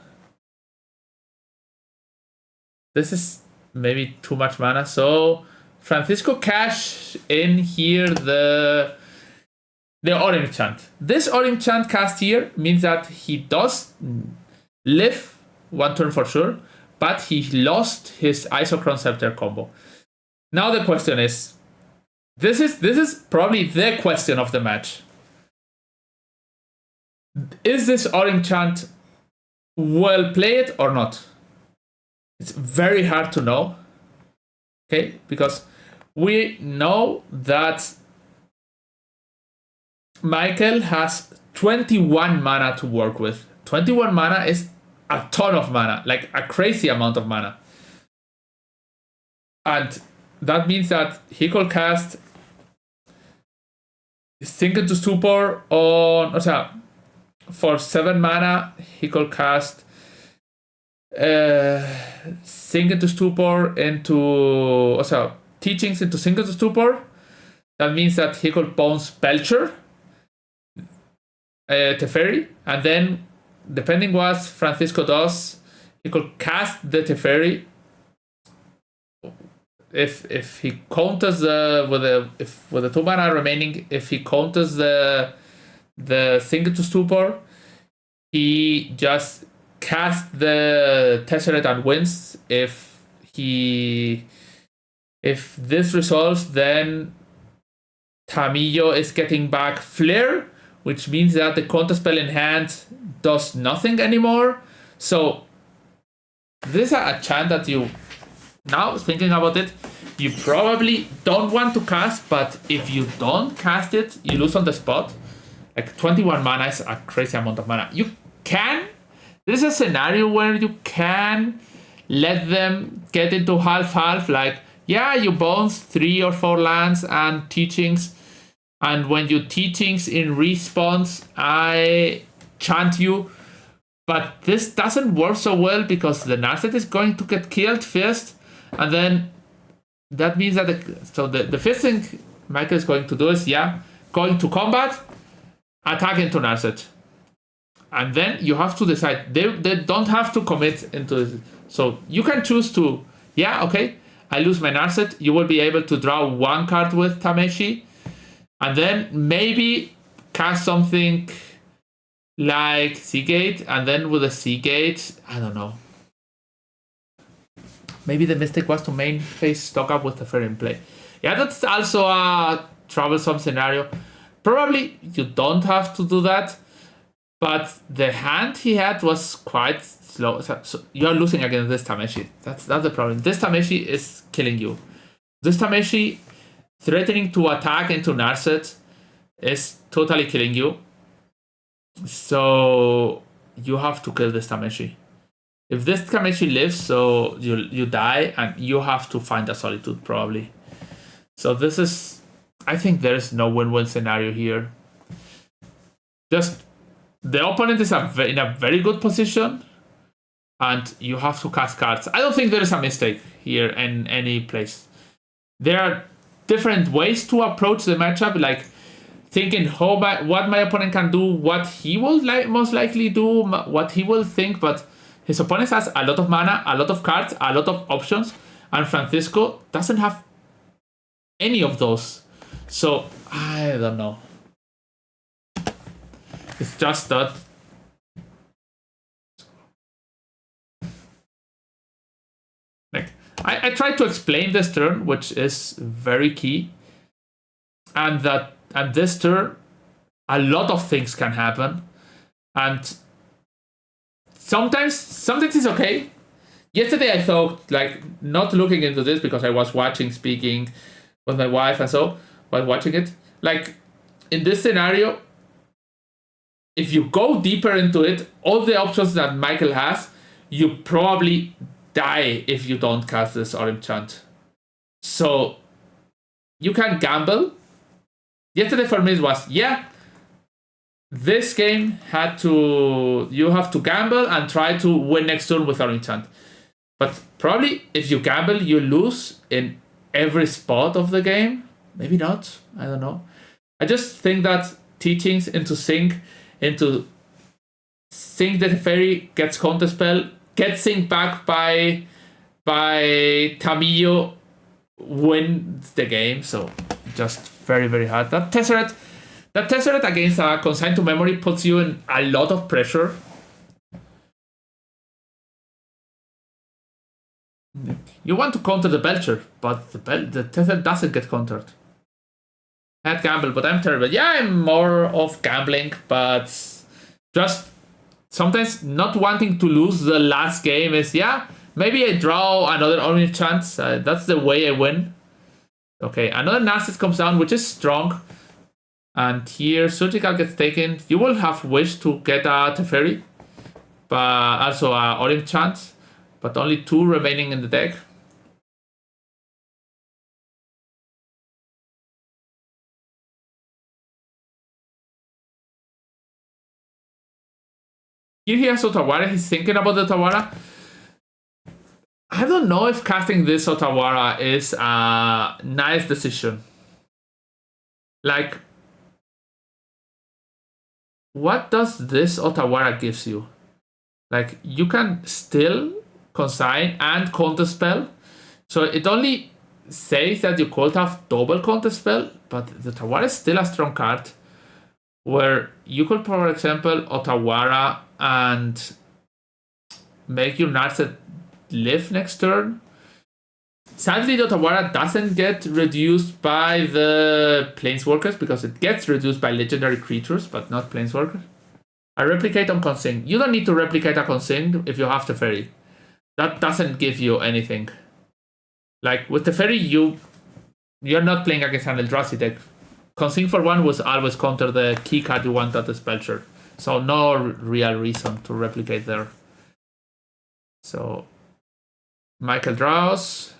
This is maybe too much mana. So Francisco cash in here the Aurum Chant. This Aurum Chant cast here means that he does live 1 turn for sure, but he lost his Isochron Scepter combo. Now the question is, this is probably the question of the match. Is this Aurum Chant well played or not? It's very hard to know. Okay, because we know that Michael has 21 mana to work with. 21 mana is a ton of mana, like a crazy amount of mana. And that means that he could cast Sink into Stupor on, o sea, for 7 mana, he could cast Sink into Stupor into, o sea, Teachings into Sink into Stupor. That means that he could bounce Belcher, Teferi, and then, depending what Francisco does, he could cast the Teferi. If he counters with the 2 mana remaining, if he counters the Sink into Stupor, he just casts the Tesseract and wins. If this resolves, then Tamillo is getting back Flare, which means that the counter spell in hand does nothing anymore. So this is a chant that you, now thinking about it, you probably don't want to cast, but if you don't cast it, you lose on the spot. Like 21 mana is a crazy amount of mana. You can, this is a scenario where you can let them get into half-half, like, yeah, you bounce 3 or 4 lands and Teachings, and when you Teachings in response, I chant you. But this doesn't work so well because the Narset is going to get killed first, and then that means that the first thing Michael is going to do is, yeah, going to combat, attack into Narset. And then you have to decide. They don't have to commit into it. So you can choose to, yeah, okay, I lose my Narset. You will be able to draw 1 card with Tameshi. And then maybe cast something like Seagate. And then with a Seagate, I don't know. Maybe the mistake was to main phase stock up with the fair in play. Yeah, that's also a troublesome scenario. Probably you don't have to do that. But the hand he had was quite slow. So you're losing against this Tameshi. That's the problem. This Tameshi is killing you. This Tameshi threatening to attack into Narset is totally killing you. So you have to kill this Tameshi. If this Tameshi lives, so you die and you have to find a Solitude probably. So this is, I think there's no win-win scenario here. Just the opponent is in a very good position, and you have to cast cards. I don't think there is a mistake here in any place. There are different ways to approach the matchup, like thinking what my opponent can do, what he will most likely do, what he will think, but his opponent has a lot of mana, a lot of cards, a lot of options, and Francisco doesn't have any of those. So, I don't know. It's just that like I tried to explain this turn, which is very key, and this turn a lot of things can happen, and sometimes it's okay. Yesterday I thought, like, not looking into this because I was speaking with my wife and so while watching it, like in this scenario, if you go deeper into it, all the options that Michael has, you probably die if you don't cast this Orim Chant. So you can gamble. Yesterday for me it was, yeah, this game you have to gamble and try to win next turn with Orim Chant. But probably if you gamble, you lose in every spot of the game. Maybe not. I don't know. I just think that Teachings into Sync the Teferi, gets Counterspell, gets Sync back by Tamillo, wins the game. So just very, very hard. That Tesseract against a Consign to Memory puts you in a lot of pressure. You want to counter the Belcher, but the Tesseract doesn't get countered. I had gamble, but I'm terrible. Yeah, I'm more of gambling, but just sometimes not wanting to lose the last game is, yeah, maybe I draw another orange chance. That's the way I win. Okay, another Narset comes down, which is strong. And here, Surgical gets taken. You will have Wish to get a Teferi, but also a orange chance. But only 2 remaining in the deck. Here he has Otawara. He's thinking about the Otawara. I don't know if casting this Otawara is a nice decision. Like, what does this Otawara gives you? Like, you can still consign and counterspell. So it only says that you could have double counterspell, but the Otawara is still a strong card. Where you could, for example, Otawara and make your Narset live next turn. Sadly, the Otawara doesn't get reduced by the Planeswalkers because it gets reduced by legendary creatures, but not Planeswalkers. I replicate on Consign. You don't need to replicate a Consign if you have Teferi. That doesn't give you anything. Like, with Teferi, you're not playing against an Eldrazi deck. Consign for 1 was always counter the key card you want, that is Belcher. So no real reason to replicate there. So Michael draws.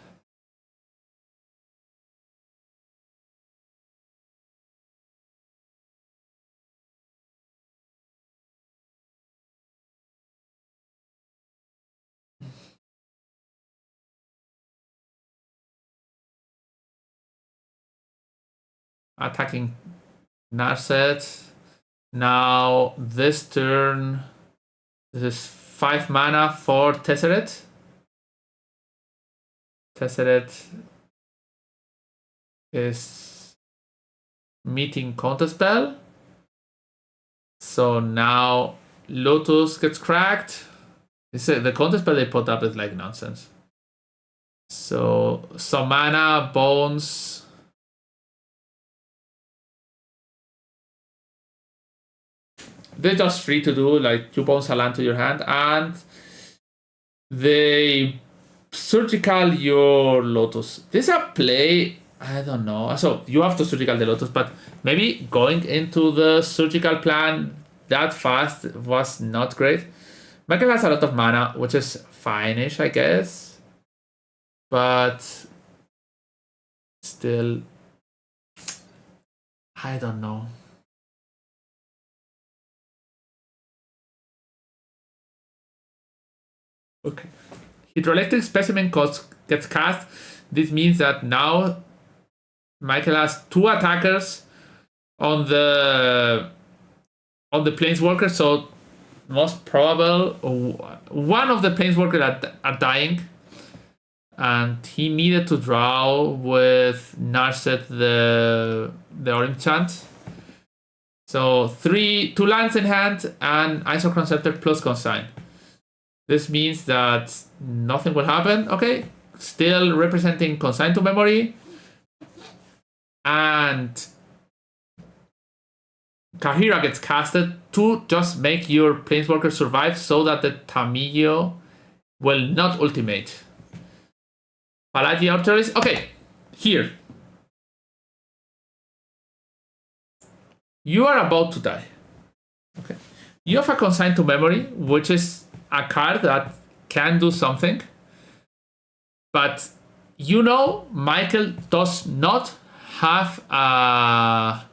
Attacking Narset. Now this turn, this is 5 mana for Tesseret. Tesseret is meeting Counterspell. So now Lotus gets cracked. The Counterspell they put up is like nonsense. So some mana, Bones. They're just free to do, like 2 Bones a land to your hand, and they surgical your Lotus. This is a play, I don't know. So you have to surgical the Lotus, but maybe going into the surgical plan that fast was not great. Michael has a lot of mana, which is fine-ish, I guess. But still, I don't know. Okay. Hydroelectric Specimen gets cast. This means that now Michael has 2 attackers on the Planeswalker, so most probable one of the Planeswalkers are dying. And he needed to draw with Narset the orange chant. So 2 lands in hand and Isochron Scepter plus Consign. This means that nothing will happen. Okay, still representing Consign to Memory. And Kahira gets casted to just make your Planeswalker survive so that the Tamiyo will not ultimate. Palladium Arteries. Okay, here. You are about to die. Okay. You have a Consign to Memory, which is a card that can do something. But you know Michael does not have a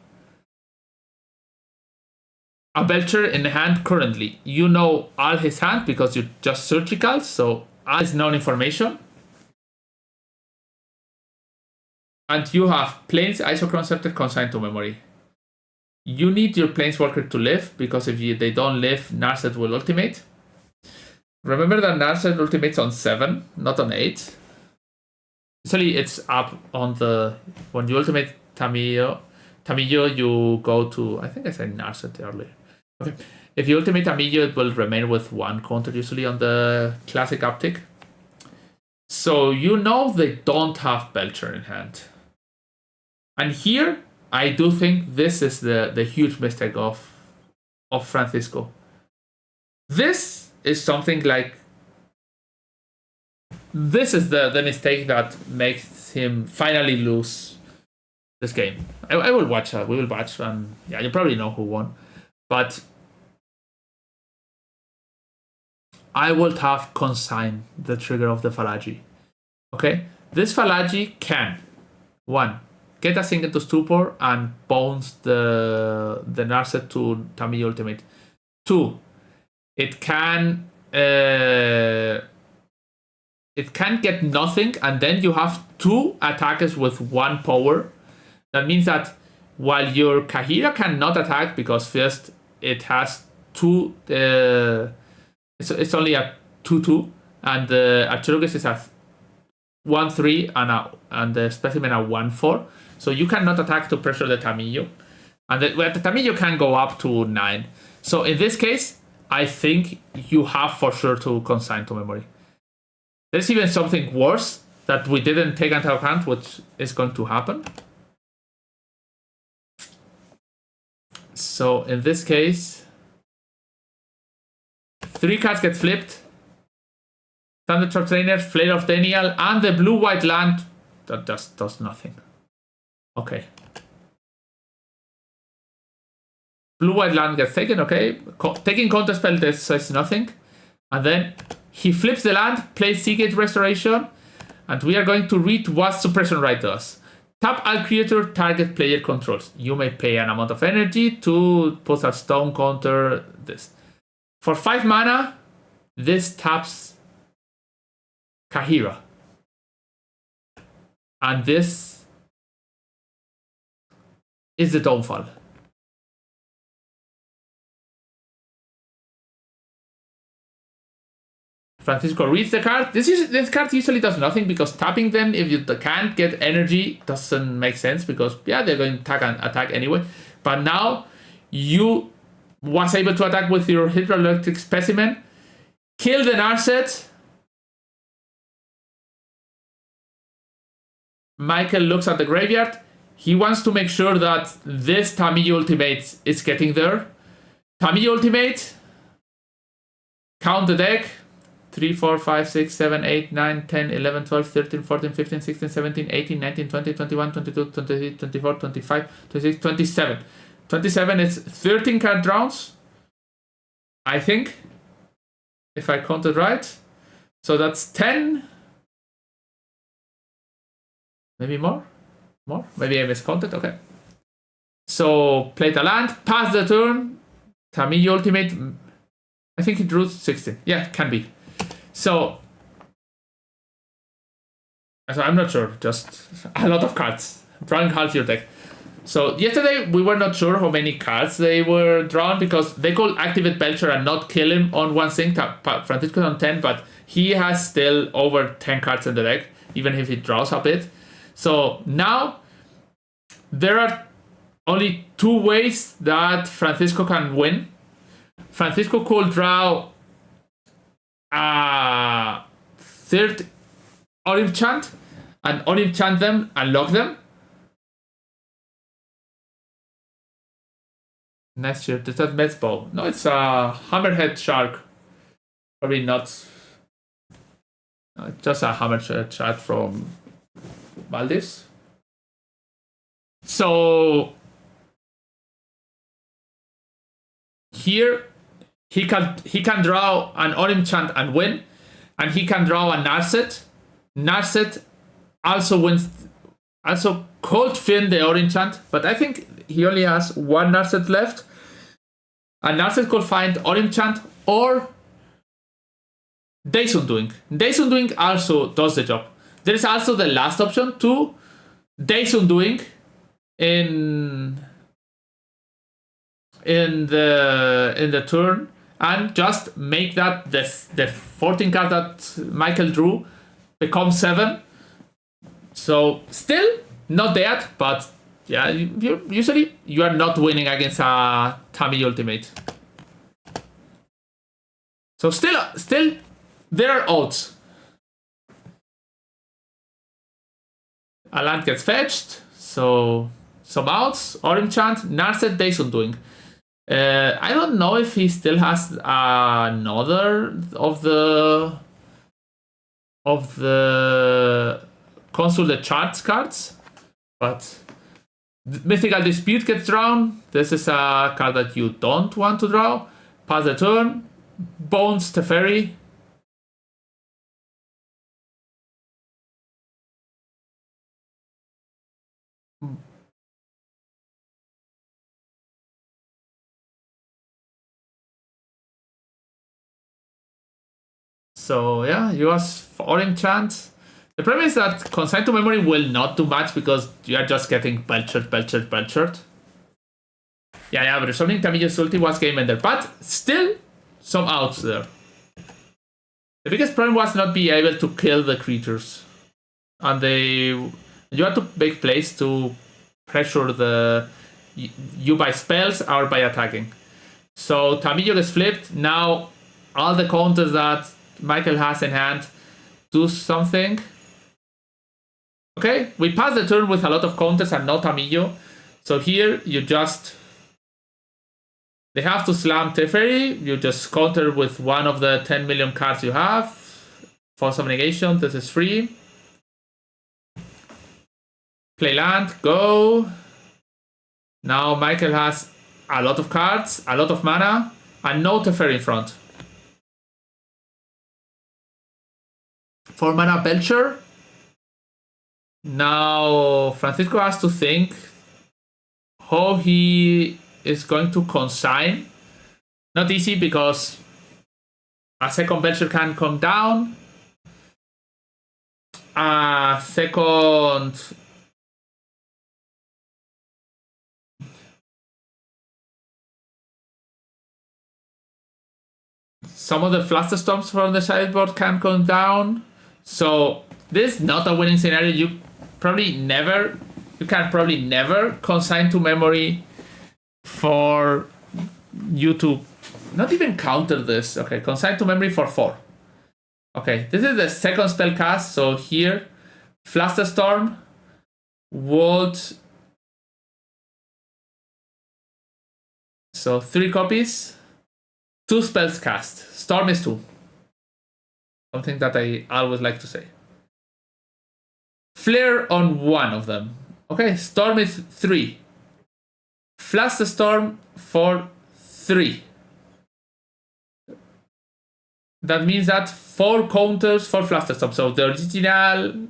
Belcher in hand currently. You know all his hand because you just surgical, so all is known information. And you have Planes, Isochron Scepter, Consign to Memory. You need your Planeswalker to live, because if they don't live, Narset will ultimate. Remember that Narset ultimates on 7, not on 8. Usually it's up on the... When you ultimate Tamiyo, you go to... I think I said Narset earlier. Okay. If you ultimate Tamiyo, it will remain with 1 counter, usually on the classic uptick. So you know they don't have Belcher in hand. And here, I do think this is the huge mistake of Francisco. This is something like, this is the mistake that makes him finally lose this game. I will watch, we will watch, and yeah, you probably know who won. But I would have consigned the trigger of the Falagi. Okay? This Falagi can, 1, get a Sink into Stupor and bounce the Narset to Tamiyo Ultimate. 2, it can get nothing, and then you have 2 attackers with 1 power. That means that while your Kahira cannot attack because first it has 2, it's only a 2/2, and the Archeologist is a 1/3 and the Specimen a 1/4. So you cannot attack to pressure the Tamiyo, and the Tamiyo can go up to 9. So in this case, I think you have for sure to consign to memory. There's even something worse that we didn't take into account, which is going to happen. So in this case, 3 cards get flipped. Thundertrap Trainer, Flare of Denial, and the blue-white land that just does nothing. Okay. Blue-white land gets taken, okay. Taking Counterspell says nothing. And then he flips the land, plays Seagate Restoration, and we are going to read what Suppression Right does. Tap all creature target player controls. You may pay an amount of energy to put a stone counter this. For 5 mana, this taps Kahira. And this is the downfall. Francisco reads the card. This card usually does nothing because tapping them if you can't get energy doesn't make sense because yeah, they're going to attack anyway. But now you was able to attack with your Hydroelectric Specimen, kill the Narset. Michael looks at the graveyard. He wants to make sure that this Tamiyo Ultimate is getting there. Tamiyo Ultimate. Count the deck. 3, 4, 5, 6, 7, 8, 9, 10, 11, 12, 13, 14, 15, 16, 17, 18, 19, 20, 21, 22, 23, 24, 25, 26, 27. 27 is 13 card rounds, I think, if I counted right. So that's 10. Maybe more? Maybe I miscounted. Okay. So play the land, pass the turn. Tamiyo Ultimate. I think he drew 16. Yeah, can be. So I'm not sure. Just a lot of cards. Drawing half your deck. So yesterday we were not sure how many cards they were drawn because they could activate Belcher and not kill him on 1 sync. Francisco's on 10, but he has still over 10 cards in the deck, even if he draws a bit. So now there are only 2 ways that Francisco can win. Francisco could draw a 3rd Unenchant and Unenchant them and lock them. Nice shirt. Is that Metzbow? No, it's a Hammerhead Shark. Probably not. No, it's just a Hammerhead Shark from Maldives. So here he can draw an Unenchant and win, and he can draw a Narset. Narset also wins. Also could fin the Unenchant, but I think he only has 1 Narset left. And Narset could find Unenchant or Days Undoing. Days Undoing also does the job. There is also the last option to Days Undoing in the turn and just make that the 14 card that Michael drew become 7. So still not dead, but yeah, usually you are not winning against a Tamiyo Ultimate. So still there are odds. A land gets fetched, so some outs, Unenchant, Narset, Days Undoing. I don't know if he still has another of the console the charts cards, but Mythical Dispute gets drawn. This is a card that you don't want to draw. Pass the turn. Bones Teferi. So yeah, you have 4 enchant. The problem is that Consign to Memory will not do much because you are just getting Belcher. Yeah, but resolving Tamillo's ulti was game ender. But still, some outs there. The biggest problem was not being able to kill the creatures. And you have to make plays to pressure you by spells or by attacking. So Tamillo gets flipped. Now all the counters that Michael has in hand do something. Okay, we pass the turn with a lot of counters and no Tamillo. So here you just... They have to slam Teferi. You just counter with one of the 10 million cards you have. For some negation, this is free. Play land, go. Now Michael has a lot of cards, a lot of mana, and no Teferi in front. 4 mana Belcher. Now Francisco has to think how he is going to consign. Not easy because a second Belcher can come down. A second... Some of the Flusterstorms from the sideboard can come down. So this is not a winning scenario. You can probably never consign to memory for you to not even counter this. Okay, consign to memory for 4. Okay, this is the second spell cast. So here, Flusterstorm would... So 3 copies, 2 spells cast. Storm is 2. Something that I always like to say. Flare on one of them. Okay, Storm is 3. Flusterstorm for 3. That means that 4 counters for Flusterstorm. So the original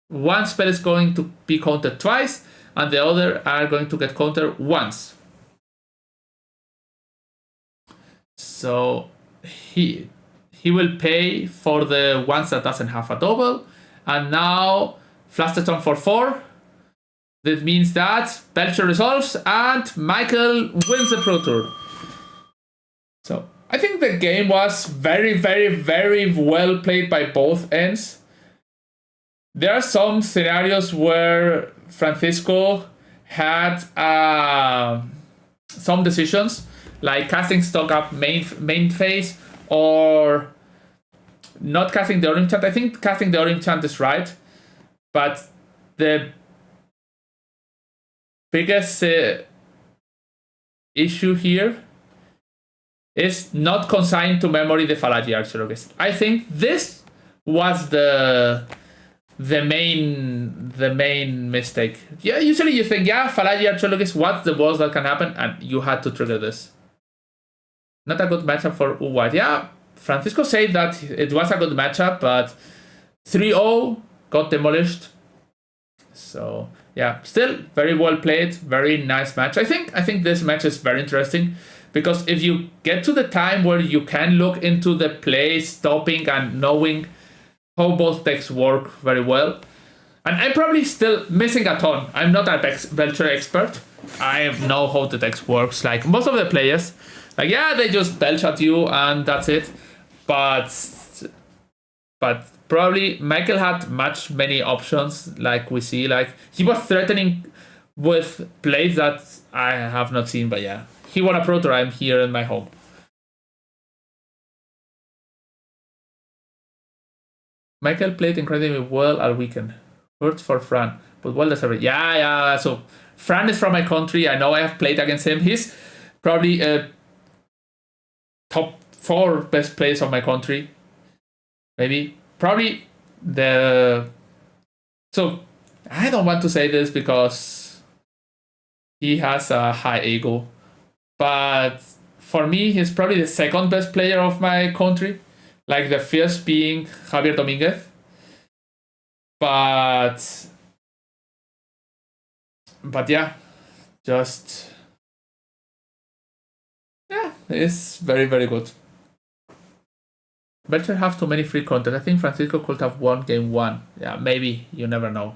one spell is going to be countered twice, and the other are going to get countered once. So he will pay for the ones that doesn't have a double, and now Flusterstorm for 4. That means that Belcher resolves and Michael wins the Pro Tour. So I think the game was very, very, very well played by both ends. There are some scenarios where Francisco had some decisions, like casting stock up main phase or not casting the Orim Chant. I think casting the Orim Chant is right, but the biggest issue here is not consigned to memory the Fallagy Archaeologist. I think this was the main mistake. Yeah, usually you think, yeah, Fallagy Archaeologist, what's the worst that can happen? And you had to trigger this. Not a good matchup for Uwad. Yeah, Francisco said that it was a good matchup, but 3-0 got demolished. So yeah, still very well played, very nice match. I think this match is very interesting because if you get to the time where you can look into the play, stopping and knowing how both decks work very well. And I'm probably still missing a ton. I'm not a Belcher expert. I know how the decks works. Like most of the players, like yeah, they just belch at you and that's it. But probably Michael had many options. Like we see, like he was threatening with plays that I have not seen. But yeah, he won a Pro Tour. I'm here in my home. Michael played incredibly well all weekend. Hurts for Fran, but well deserved. Yeah. So Fran is from my country. I know I have played against him. probably top 4 best players of my country. Maybe. Probably So, I don't want to say this because he has a high ego. But for me, he's probably the second best player of my country. Like the first being Javier Dominguez. But yeah, it's very, very good. Belcher have too many free content. I think Francisco could have won game 1. Yeah, maybe. You never know.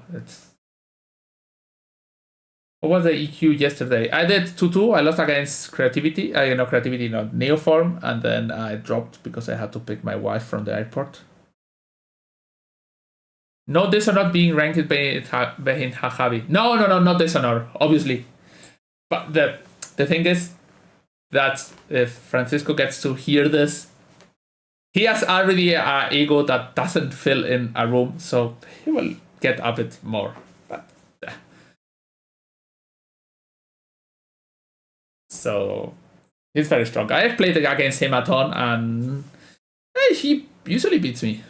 What was the EQ yesterday? I did 2-2. I lost against Creativity. Neoform. And then I dropped because I had to pick my wife from the airport. No Dishonor being ranked behind Javi. No, not Dishonor, obviously. But the thing is that if Francisco gets to hear this, he has already an ego that doesn't fill in a room, so he will get a bit more. But so he's very strong. I have played against him a ton, and he usually beats me.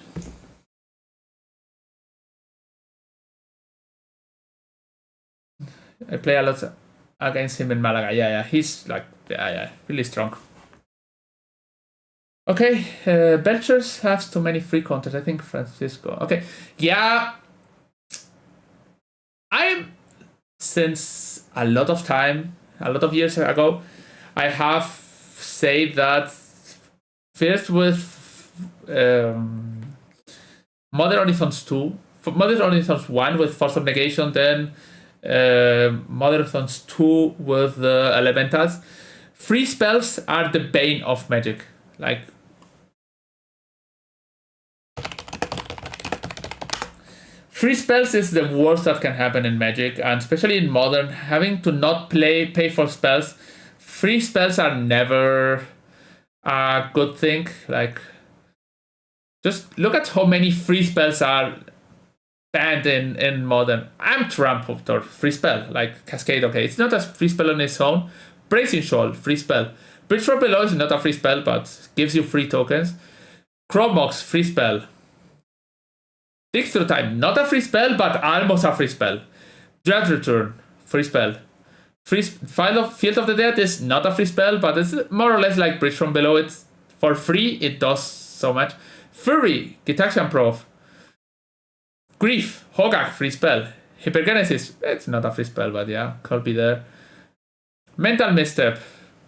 I play a lot against him in Malaga. Yeah, he's like, really strong. Okay, Belchers has too many free content. I think Francisco. Okay, yeah. Since a lot of years ago, I have said that first with Modern Horizons 2, Modern Horizons 1 with Force of Negation, then Modern Horizons 2 with the Elementals. Free spells are the bane of Magic. Like, free spells is the worst that can happen in Magic, and especially in Modern, having to not pay for spells. Free spells are never a good thing. Like, just look at how many free spells are banned in Modern. I'm trampled or free spell, like Cascade. Okay, it's not a free spell on its own. Bracing Shawl, free spell. Bridge from Below is not a free spell, but gives you free tokens. Chromox, free spell. Dig Through Time, not a free spell, but almost a free spell. Dread Return, free spell. Field of the Dead is not a free spell, but it's more or less like Bridge from Below. It's for free, it does so much. Fury, Gitaxian Prof. Grief, Hogak, free spell. Hypergenesis, it's not a free spell, but yeah, could be there. Mental Misstep,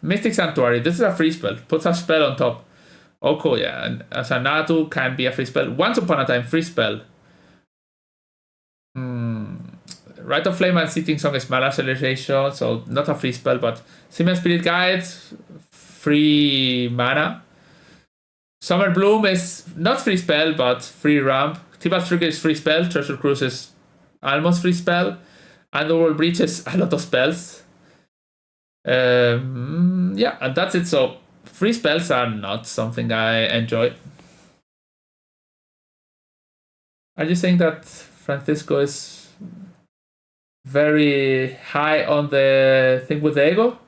Mystic Sanctuary, this is a free spell. Puts a spell on top. Oko, yeah, and Asanatu can be a free spell. Once Upon a Time, free spell. Rite of Flame and Seating Song is mana acceleration, so not a free spell, but Simian Spirit Guide, free mana. Summer Bloom is not free spell, but free ramp. Tiba's Trigger is free spell. Treasure Cruise is almost free spell. Underworld Breach is a lot of spells. Yeah, and that's it. So free spells are not something I enjoy. Are you saying that Francisco is very high on the thing with the ego?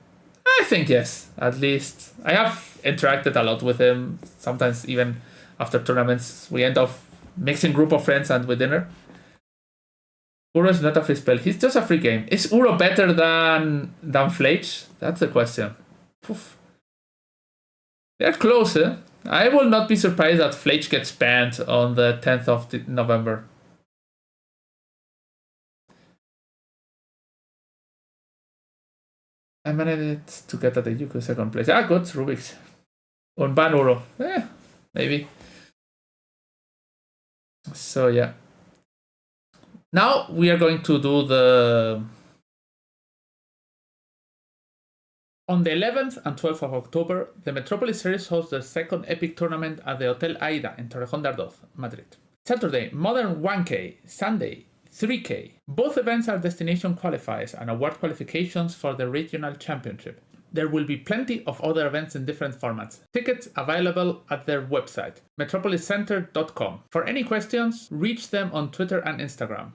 I think yes, at least. I have interacted a lot with him. Sometimes even after tournaments, we end up mixing group of friends and with dinner. Uro is not a free spell. He's just a free game. Is Uro better than Fletch? That's the question. Poof. They're close, eh? I will not be surprised that Fletch gets banned on the 10th of November. I managed to get at the Yuku second place. Ah, good, Rubik's. Unban Uro. Maybe. So, yeah. Now we are going to do the... On the 11th and 12th of October, the Metropolis Series hosts the second epic tournament at the Hotel Aida in Torrejón de Ardoz, Madrid. Saturday, Modern 1K. Sunday, 3K. Both events are destination qualifiers and award qualifications for the regional championship. There will be plenty of other events in different formats. Tickets available at their website, metropoliscenter.com. For any questions, reach them on Twitter and Instagram.